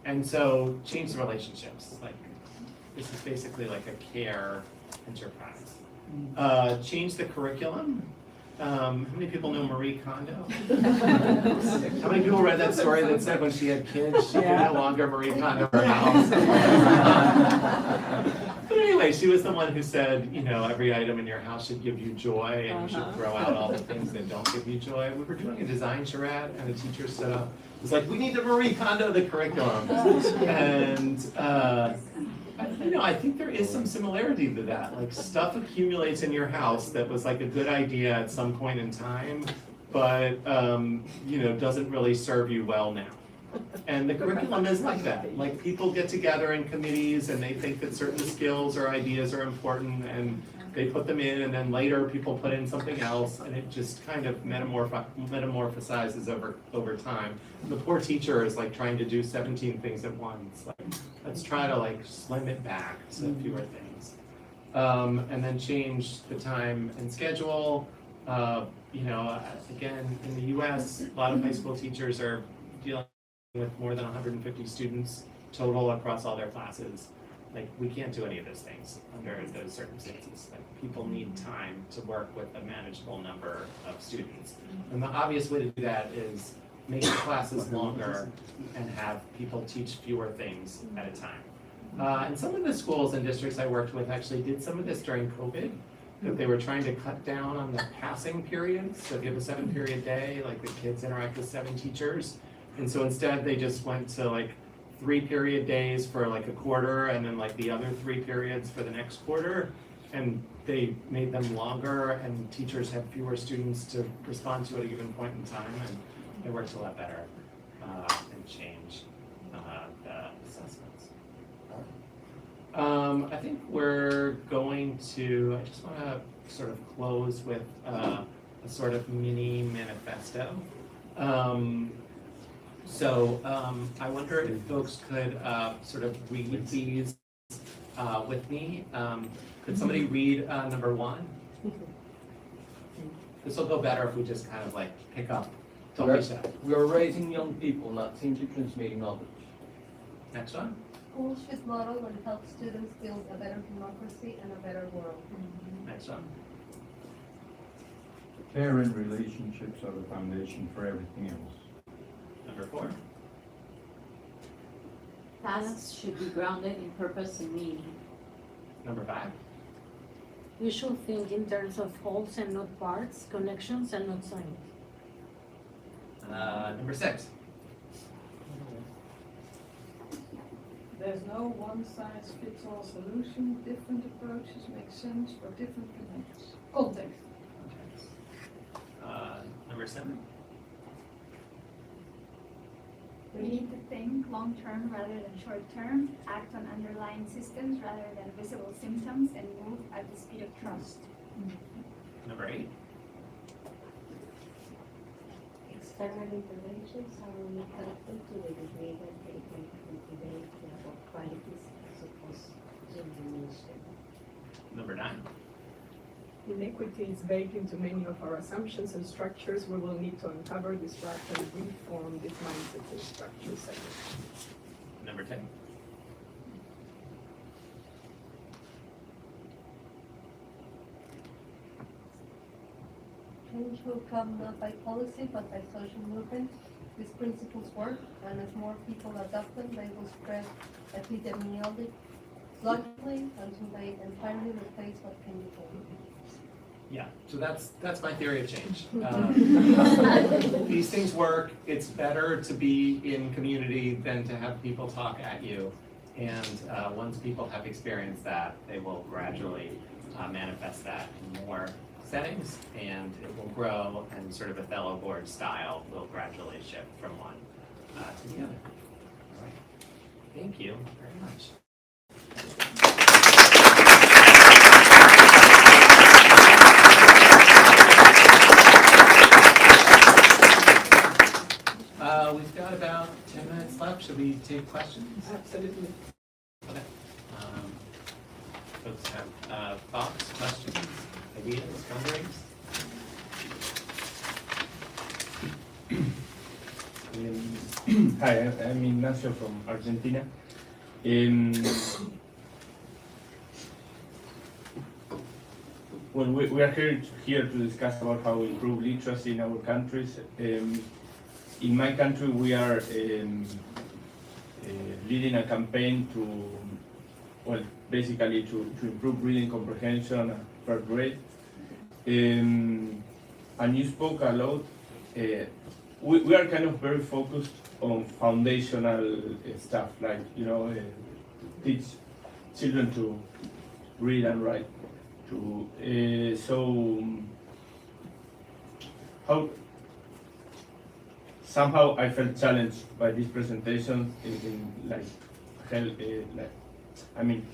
And so change the relationships. Like this is basically like a care enterprise. Change the curriculum. How many people know Marie Kondo? How many people read that story that said when she had kids, she could no longer Marie Kondo her house? But anyway, she was the one who said, you know, every item in your house should give you joy, and you should throw out all the things that don't give you joy. We were doing a design charrette, and a teacher stood up. It was like, we need to Marie Kondo the curriculum. And you know, I think there is some similarity to that. Like stuff accumulates in your house that was like a good idea at some point in time, but you know, doesn't really serve you well now. And the curriculum is like that. Like people get together in committees and they think that certain skills or ideas are important and they put them in, and then later people put in something else, and it just kind of metamorphosizes over time. The poor teacher is like trying to do 17 things at once. Like, let's try to like slim it back to fewer things. And then change the time and schedule. You know, again, in the US, a lot of high school teachers are dealing with more than 150 students total across all their classes. Like, we can't do any of those things under those circumstances. Like, people need time to work with a manageable number of students. And the obvious way to do that is make the classes longer and have people teach fewer things at a time. And some of the schools and districts I worked with actually did some of this during COVID, that they were trying to cut down on the passing periods. So if you have a 7-period day, like the kids interact with 7 teachers. And so instead they just went to like 3-period days for like a quarter, and then like the other 3 periods for the next quarter, and they made them longer, and teachers had fewer students to respond to at a given point in time, and it worked a lot better and changed the assessments. I think we're going to, I just want to sort of close with a sort of mini manifesto. So I wonder if folks could sort of read these with me. Could somebody read number 1? This will go better if we just kind of like pick up. We are raising young people, not simply transmitting knowledge. Next one. Schools should model and help students build a better democracy and a better world. Next one. Care and relationships are the foundation for everything else. Number 4. Tasks should be grounded in purpose and meaning. Number 5. We should think in terms of wholes and not parts, connections and not signs. Number 6. There's no one-size-fits-all solution. Different approaches make sense for different connections. Context. Number 7. We need to think long-term rather than short-term, act on underlying systems rather than visible symptoms, and move at the speed of trust. Number 8. External interventions are only helpful to the degree that they can cultivate the qualities as opposed to elimination. Number 9. Inequity is baked into many of our assumptions and structures. We will need to uncover, disrupt, and reform these mindsets and structures. Number 10. Change will come not by policy but by social movement. These principles work, and as more people adopt them, they will spread epidemiologically until they entirely replace what can be done. Yeah, so that's my theory of change. These things work. It's better to be in community than to have people talk at you. And once people have experienced that, they will gradually manifest that in more settings, and it will grow, and sort of a fellow board style will gradually shift from one to the other. All right. Thank you very much. We've got about 10 minutes left. Should we take questions? Absolutely. Okay. Folks have thoughts, questions, ideas, wonderings? Hi, I'm Ignacio from Argentina. Well, we are here to discuss about how we improve literacy in our countries. In my country, we are leading a campaign to, well, basically to improve reading comprehension at first grade. And you spoke a lot. We are kind of very focused on foundational stuff, like, you know, teach children to read and write. How somehow I felt challenged by this presentation I mean,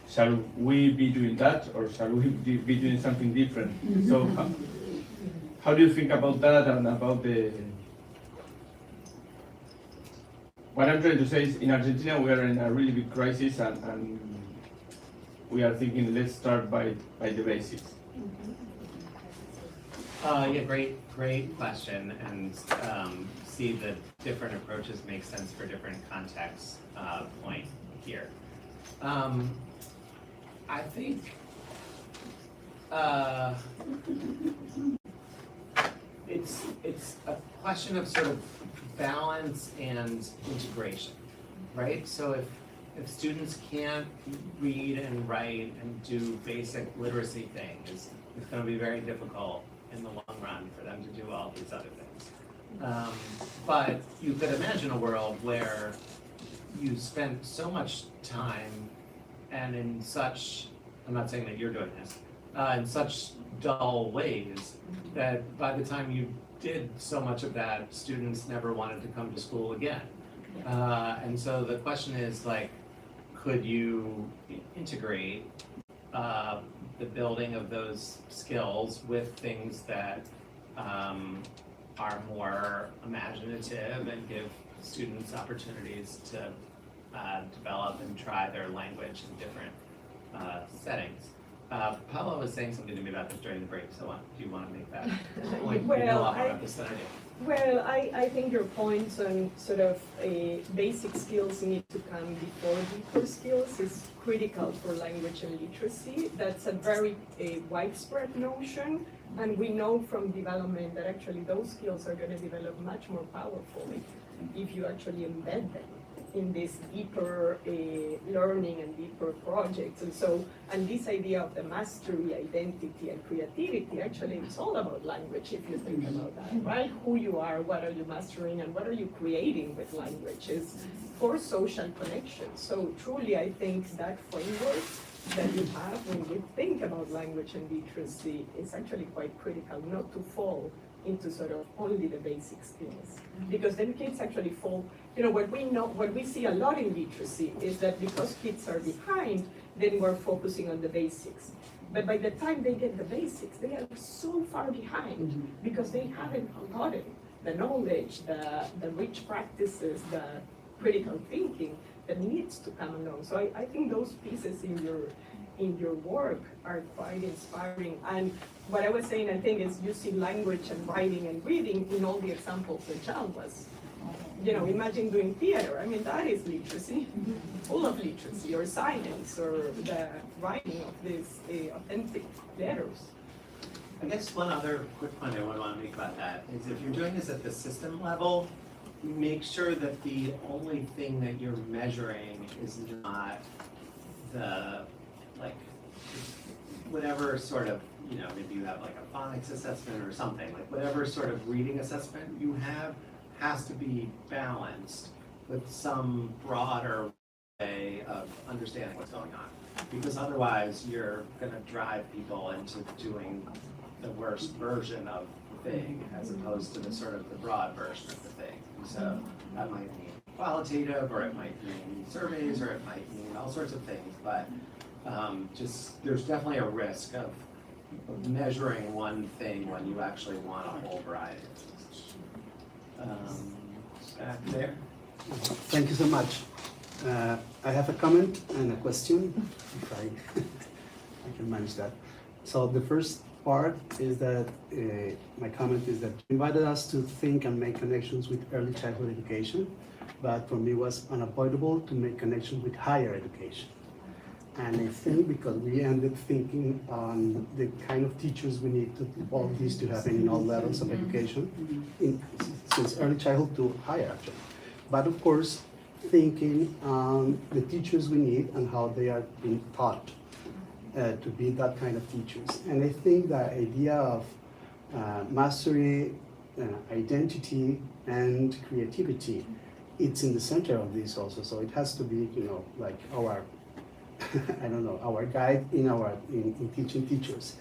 shall we be doing that, or shall we be doing something different? So how do you think about that, and about what I'm trying to say is, in Argentina we are in a really big crisis, and we are thinking, let's start by the basics. Yeah, great question, and see that different approaches make sense for different contexts. Point here. I think it's a question of sort of balance and integration, right? So if students can't read and write and do basic literacy things, it's going to be very difficult in the long run for them to do all these other things. But you could imagine a world where you spent so much time and in such, I'm not saying that you're doing this, in such dull ways that by the time you did so much of that, students never wanted to come to school again. And so the question is, like, could you integrate the building of those skills with things that are more imaginative and give students opportunities to develop and try their language in different settings. Paolo was saying something to me about this during the break, so do you want to make that point? You know a lot more about this than I do. Well, I think your points on sort of basic skills need to come before deeper skills is critical for language and literacy. That's a very widespread notion, and we know from development that actually those skills are going to develop much more powerfully if you actually embed them in this deeper learning and deeper projects. And this idea of the mastery, identity, and creativity, actually it's all about language if you think about that, right? Who you are, what are you mastering, and what are you creating with language is for social connection. So truly, I think that framework that you have when you think about language and literacy is actually quite critical, not to fall into sort of only the basic skills. Because then kids actually fall, you know, what we see a lot in literacy is that because kids are behind, then we're focusing on the basics. But by the time they get the basics, they are so far behind because they haven't gotten the knowledge, the rich practices, the critical thinking that needs to come along. So I think those pieces in your work are quite inspiring. And what I was saying, I think, is you see language and writing and reading in all the examples that John was. You know, imagine doing theater. I mean, that is literacy, full of literacy, or science, or the writing of these authentic letters. I guess one other quick point I would want to make about that is if you're doing this at the system level, make sure that the only thing that you're measuring is not the whatever sort of, maybe you have like a phonics assessment or something, like whatever sort of reading assessment you have has to be balanced with some broader way of understanding what's going on. Because otherwise you're gonna drive people into doing the worst version of the thing as opposed to the sort of the broad version of the thing. And so that might mean qualitative, or it might mean surveys, or it might mean all sorts of things, but there's definitely a risk of measuring one thing when you actually want a whole variety of things. Back there. Thank you so much. I have a comment and a question, if I can manage that. So the first part is that my comment is that you invited us to think and make connections with early childhood education, but for me it was unavoidable to make connections with higher education. And I think because we ended thinking on the kind of teachers we need to all these to happen in all levels of education, since early childhood to higher actually. But of course, thinking on the teachers we need and how they are being taught to be that kind of teachers. And I think the idea of mastery, identity, and creativity, it's in the center of this also. So it has to be, like our, I don't know, our guide in teaching teachers.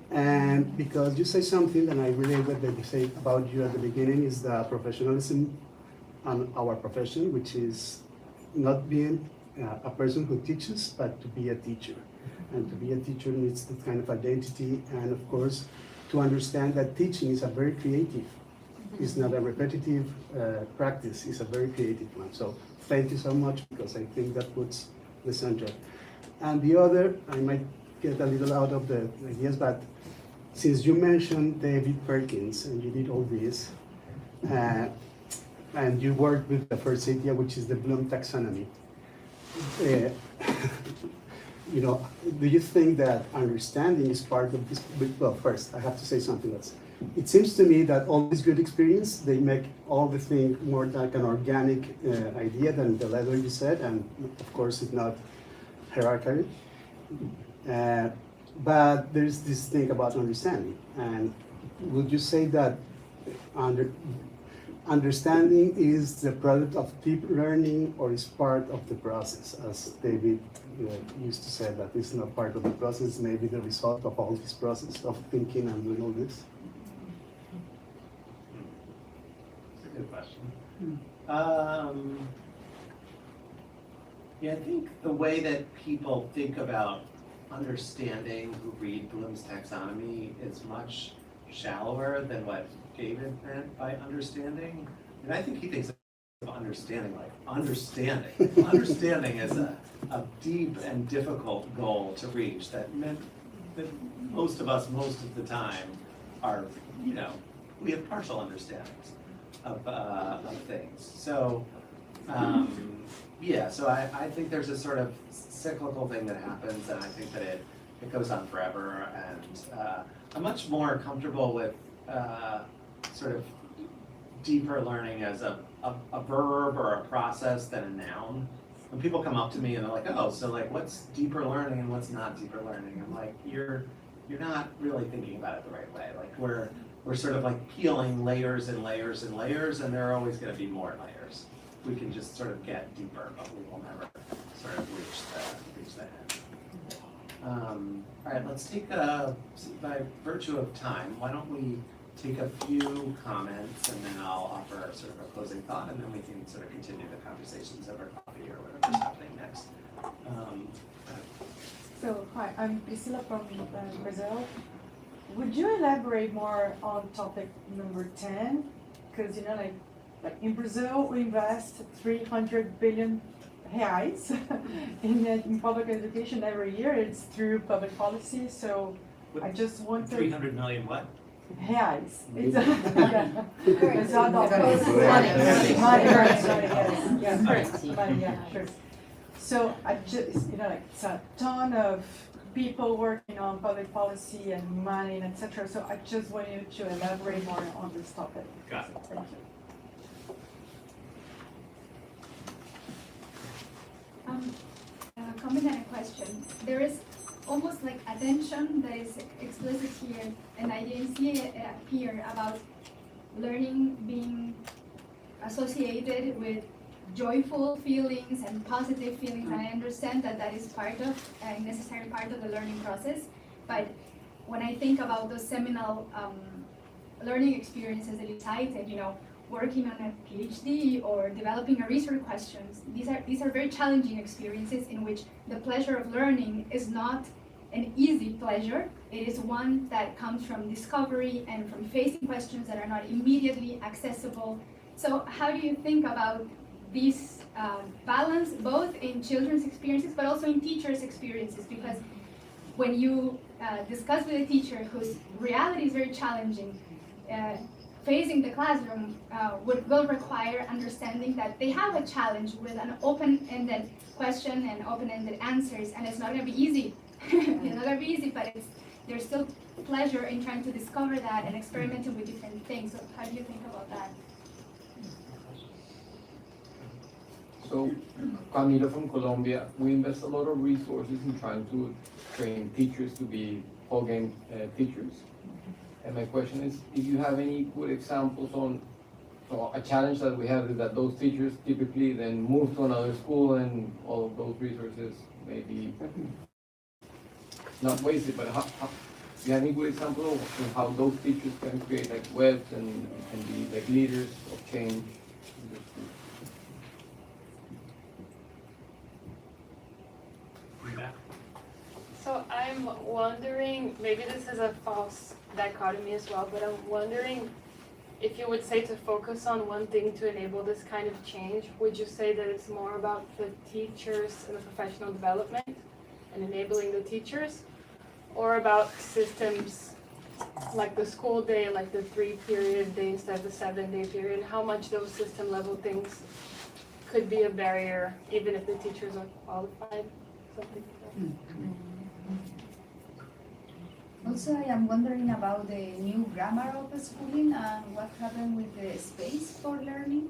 And because you say something, and I relate what they say about you at the beginning, is the professionalism on our profession, which is not being a person who teaches, but to be a teacher. And to be a teacher needs that kind of identity, and of course, to understand that teaching is a very creative, it's not a repetitive practice, it's a very creative one. So thank you so much, because I think that puts the center. And the other, I might get a little out of the ideas, but since you mentioned David Perkins, and you did all this, and you worked with the first idea, which is the Bloom taxonomy. Do you think that understanding is part of this? Well, first, I have to say something else. It seems to me that all this good experience, they make all the thing more like an organic idea than the letter you said, and of course it's not hierarchical. But there's this thing about understanding. And would you say that understanding is the product of deep learning, or is part of the process, as David used to say that it's not part of the process, maybe the result of all this process of thinking and doing all this? That's a good question. Yeah, I think the way that people think about understanding who read Bloom's taxonomy is much shallower than what David meant by understanding. And I think he thinks of understanding like understanding. Understanding is a deep and difficult goal to reach that meant that most of us, most of the time, are, we have partial understandings of things. So, so I think there's a sort of cyclical thing that happens, and I think that it goes on forever. And I'm much more comfortable with sort of deeper learning as a verb or a process than a noun. When people come up to me and they're like, oh, so like what's deeper learning and what's not deeper learning? I'm like, you're not really thinking about it the right way. Like we're sort of like peeling layers and layers and layers, and there are always going to be more layers. We can just sort of get deeper, but we will never sort of reach the end. All right, let's take by virtue of time, why don't we take a few comments, and then I'll offer sort of a closing thought, and then we can sort of continue the conversations over coffee or whatever's happening next. So, hi, I'm Priscilla from Brazil. Would you elaborate more on topic number 10? Because, like in Brazil, we invest 300 billion reais in public education every year. It's through public policy. So I just want to... 300 million what? Reais. It's it's not dollars. Money, yeah, sure. So I just, it's a ton of people working on public policy and money and etc. So I just want you to elaborate more on this topic. Got it. Thank you. A comment and a question. There is almost like attention that is explicit here, and I didn't see it here about learning being associated with joyful feelings and positive feelings, and I understand that that is part of a necessary part of the learning process. But when I think about those seminal learning experiences that you cited, you know, working on a PhD or developing a research questions, these are very challenging experiences in which the pleasure of learning is not an easy pleasure. It is one that comes from discovery and from facing questions that are not immediately accessible. So how do you think about this balance, both in children's experiences but also in teachers' experiences? Because when you discuss with a teacher whose reality is very challenging, facing the classroom will require understanding that they have a challenge with an open-ended question and open-ended answers, and it's not going to be easy. It's not going to be easy, but there's still pleasure in trying to discover that and experimenting with different things. So how do you think about that? So, Camila from Colombia, we invest a lot of resources in trying to train teachers to be whole game teachers. And my question is, if you have any good examples on, so a challenge that we have is that those teachers typically then move to another school and all of those resources may be not wasted, but do you have any good example of how those teachers can create like webs and be like leaders of change in the school? So I'm wondering, maybe this is a false dichotomy as well, but I'm wondering if you would say to focus on one thing to enable this kind of change, would you say that it's more about the teachers and the professional development and enabling the teachers, or about systems like the school day, like the 3-period day instead of the 7-day period? How much those system level things could be a barrier, even if the teachers are qualified, something like that? Also, I am wondering about the new grammar of schooling and what happened with the space for learning.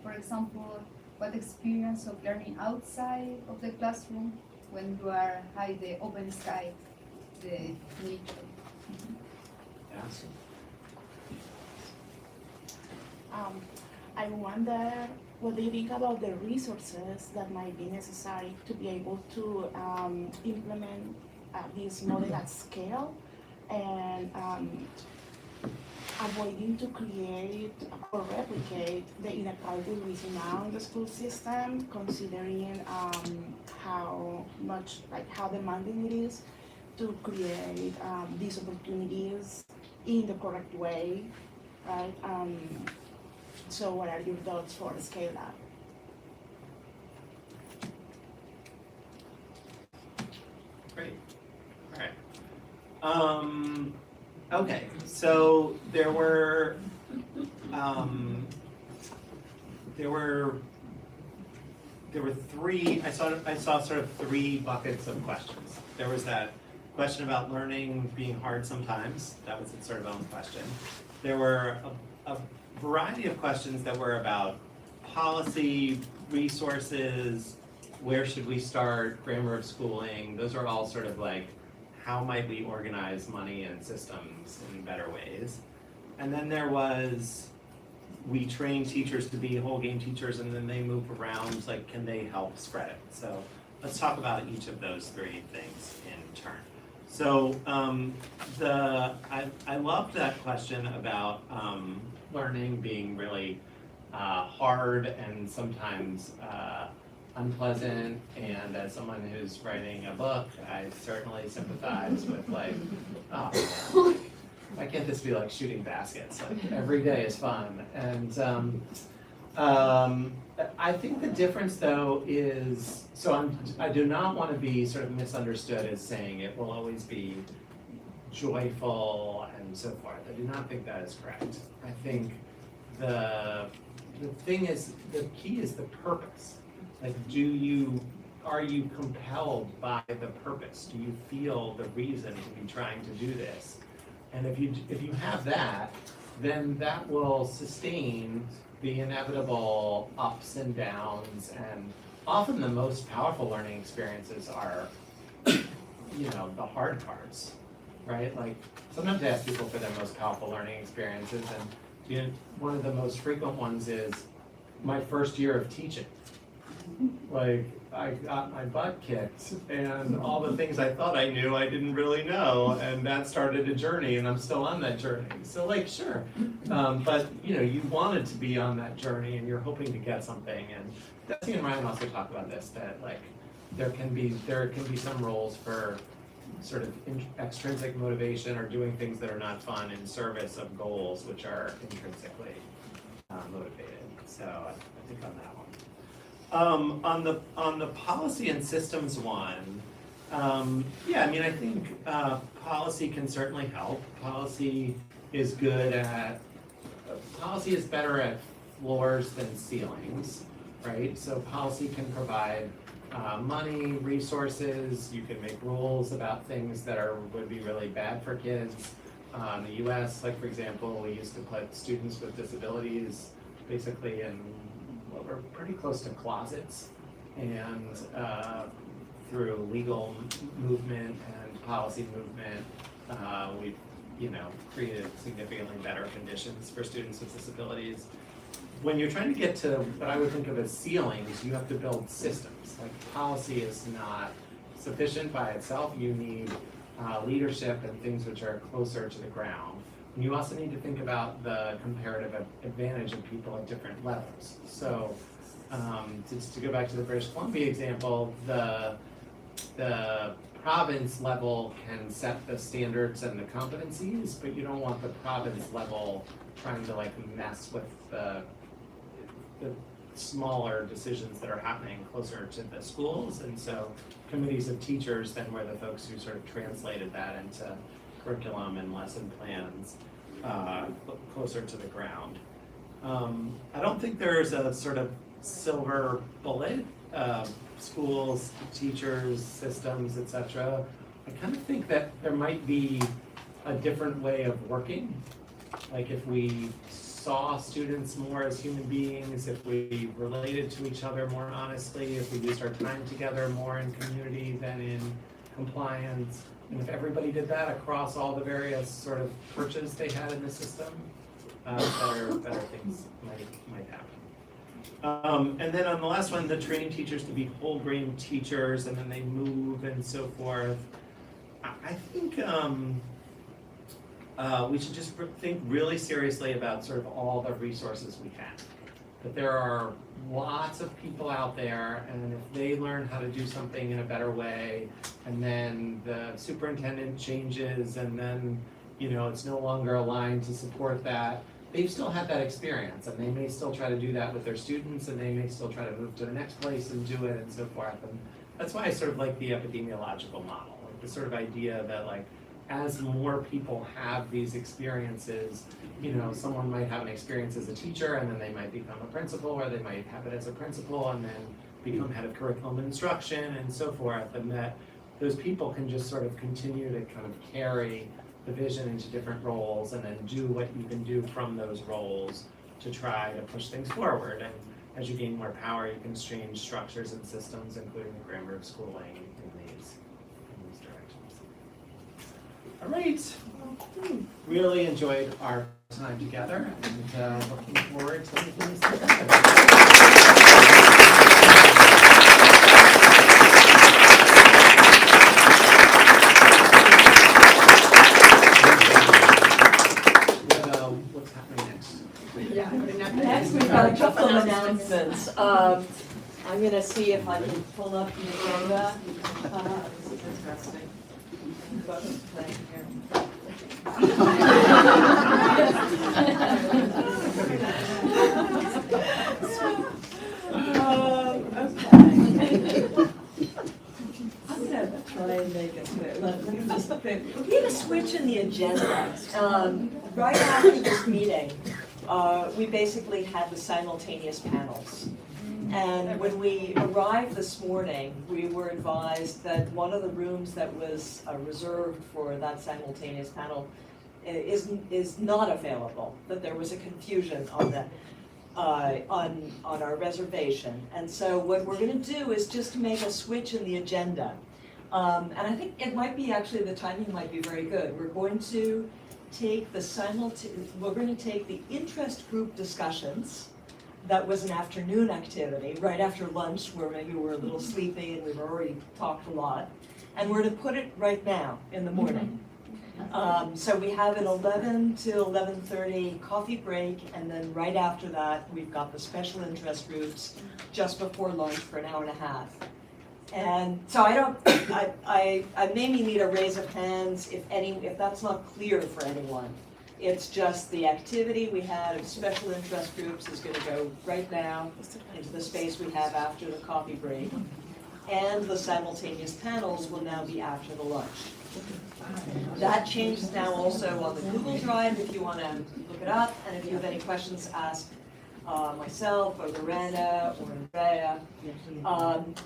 For example, what experience of learning outside of the classroom when you are high the open sky, the nature. I wonder what do you think about the resources that might be necessary to be able to implement this model at scale, and avoiding to create or replicate the inequality we see now in the school system, considering how demanding it is to create these opportunities in the correct way, right? So what are your thoughts for scale up? Great. All right. Okay, so there were three. I saw sort of three buckets of questions. There was that question about learning being hard sometimes. That was its sort of own question. There were a variety of questions that were about policy, resources, where should we start, grammar of schooling. Those are all sort of like, how might we organize money and systems in better ways? And then there was, we train teachers to be whole game teachers and then they move around, like can they help spread it? So let's talk about each of those three things in turn. So I loved that question about learning being really hard and sometimes unpleasant, and as someone who's writing a book, I certainly sympathize with like, oh, why can't this be like shooting baskets? Like every day is fun. And I think the difference though is, so I do not want to be sort of misunderstood as saying it will always be joyful and so forth. I do not think that is correct. I think the thing is, the key is the purpose. Like, are you compelled by the purpose? Do you feel the reason to be trying to do this? And if you have that, then that will sustain the inevitable ups and downs, and often the most powerful learning experiences are you know, the hard parts, right? Like, sometimes I ask people for their most powerful learning experiences, and you know, one of the most frequent ones is my first year of teaching. Like, I got my butt kicked, and all the things I thought I knew, I didn't really know, and that started a journey, and I'm still on that journey. So, like, sure, but you know, you wanted to be on that journey, and you're hoping to get something. And Desi and Ryan also talk about this, that like there can be some roles for sort of extrinsic motivation or doing things that are not fun in service of goals which are intrinsically motivated. So I think on that one. On the policy and systems one, yeah, I mean, I think policy can certainly help. Policy is better at floors than ceilings, right? So policy can provide money, resources. You can make rules about things that would be really bad for kids. In the U.S., like for example, we used to put students with disabilities basically in what were pretty close to closets, and through legal movement and policy movement, we've created significantly better conditions for students with disabilities. When you're trying to get to what I would think of as ceilings, you have to build systems. Like, policy is not sufficient by itself. You need leadership and things which are closer to the ground. And you also need to think about the comparative advantage of people at different levels. So just to go back to the British Columbia example, the province level can set the standards and the competencies, but you don't want the province level trying to like mess with the smaller decisions that are happening closer to the schools. And so committees of teachers then were the folks who sort of translated that into curriculum and lesson plans closer to the ground. I don't think there's a sort of silver bullet, schools, teachers, systems, etc. I kind of think that there might be a different way of working. Like if we saw students more as human beings, if we related to each other more honestly, if we used our time together more in community than in compliance, and if everybody did that across all the various sort of perches they had in the system, better things might happen. And then on the last one, the training teachers to be whole grain teachers, and then they move and so forth. I think we should just think really seriously about sort of all the resources we have. That there are lots of people out there, and if they learn how to do something in a better way, and then the superintendent changes, and then it's no longer aligned to support that, they've still had that experience, and they may still try to do that with their students, and they may still try to move to the next place and do it, and so forth. And that's why I sort of like the epidemiological model, like the sort of idea that like as more people have these experiences, someone might have an experience as a teacher, and then they might become a principal, or they might have it as a principal and then become head of curriculum and instruction and so forth, and that those people can just sort of continue to kind of carry the vision into different roles and then do what you can do from those roles to try to push things forward. And as you gain more power, you can change structures and systems, including the grammar of schooling in these directions. All right, really enjoyed our time together, and looking forward to making this together. Next, we've got a couple of announcements. I'm going to see if I can pull up the agenda. This is interesting. Who's playing here? Okay. I'm going to try and make it clear. Let me just we need a switch in the agenda. Right after this meeting, we basically had the simultaneous panels. And when we arrived this morning, we were advised that one of the rooms that was reserved for that simultaneous panel is not available, that there was a confusion on that, on our reservation. And so what we're going to do is just to make a switch in the agenda. And I think it might be, actually, the timing might be very good. We're going to take the interest group discussions. That was an afternoon activity, right after lunch, where maybe we're a little sleepy and we've already talked a lot. And we're to put it right now, in the morning. So we have an 11 till 11:30 coffee break, and then right after that, we've got the special interest groups just before lunch for an hour and a half. And so I maybe need a raise of hands if that's not clear for anyone. It's just the activity we had of special interest groups is going to go right now into the space we have after the coffee break. And the simultaneous panels will now be after the lunch. That changes now also on the Google Drive if you want to look it up. And if you have any questions, ask myself or Lorena or Andrea.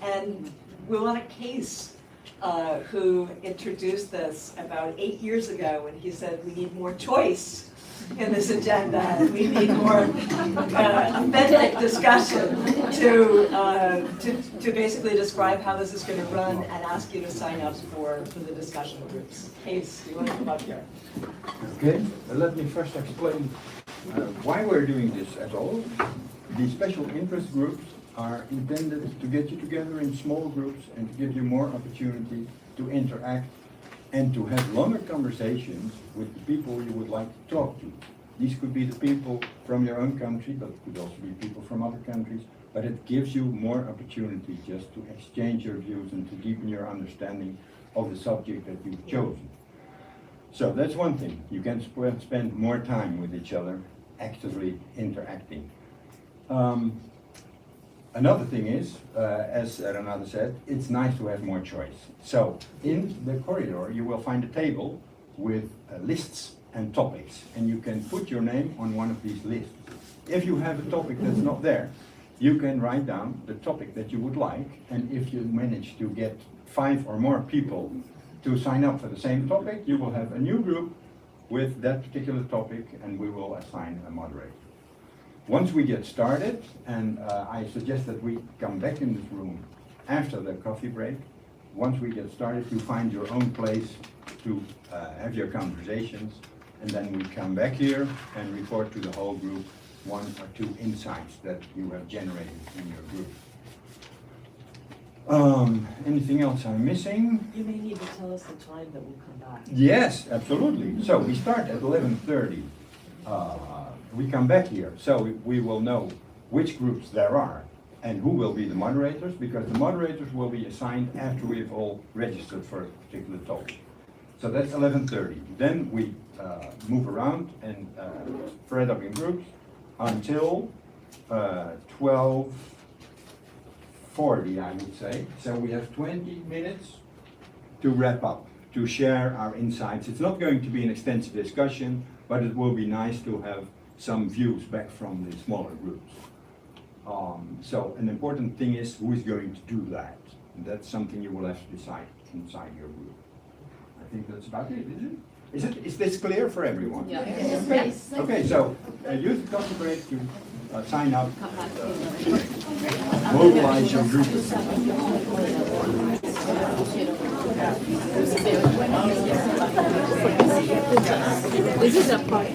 And we're on a case who introduced this about 8 years ago, and he said we need more choice in this agenda. We need more authentic discussion to basically describe how this is going to run and ask you to sign up for the discussion groups. Case, do you want to come up here? Okay, let me first explain why we're doing this at all. The special interest groups are intended to get you together in small groups and to give you more opportunity to interact and to have longer conversations with the people you would like to talk to. These could be the people from your own country, but it could also be people from other countries, but it gives you more opportunity just to exchange your views and to deepen your understanding of the subject that you've chosen. So that's one thing. You can spend more time with each other, actively interacting. Another thing is, as Renata said, it's nice to have more choice. So in the corridor, you will find a table with lists and topics, and you can put your name on one of these lists. If you have a topic that's not there, you can write down the topic that you would like, and if you manage to get 5 or more people to sign up for the same topic, you will have a new group with that particular topic, and we will assign a moderator. Once we get started, and I suggest that we come back in this room after the coffee break. Once we get started, you find your own place to have your conversations, and then we come back here and report to the whole group 1 or 2 insights that you have generated in your group. Anything else I'm missing? You may need to tell us the time that we'll come back. Yes, absolutely. So we start at 11:30. We come back here, so we will know which groups there are and who will be the moderators, because the moderators will be assigned after we've all registered for a particular topic. So that's 11:30. Then we move around and spread up in groups until 12:40, I would say. So we have 20 minutes to wrap up, to share our insights. It's not going to be an extensive discussion, but it will be nice to have some views back from the smaller groups. So an important thing is who is going to do that. And that's something you will have to decide inside your group. I think that's about it, isn't it? Is this clear for everyone? Yeah. Yes. Okay, so use the coffee break to sign up, mobilize your group. This is a part.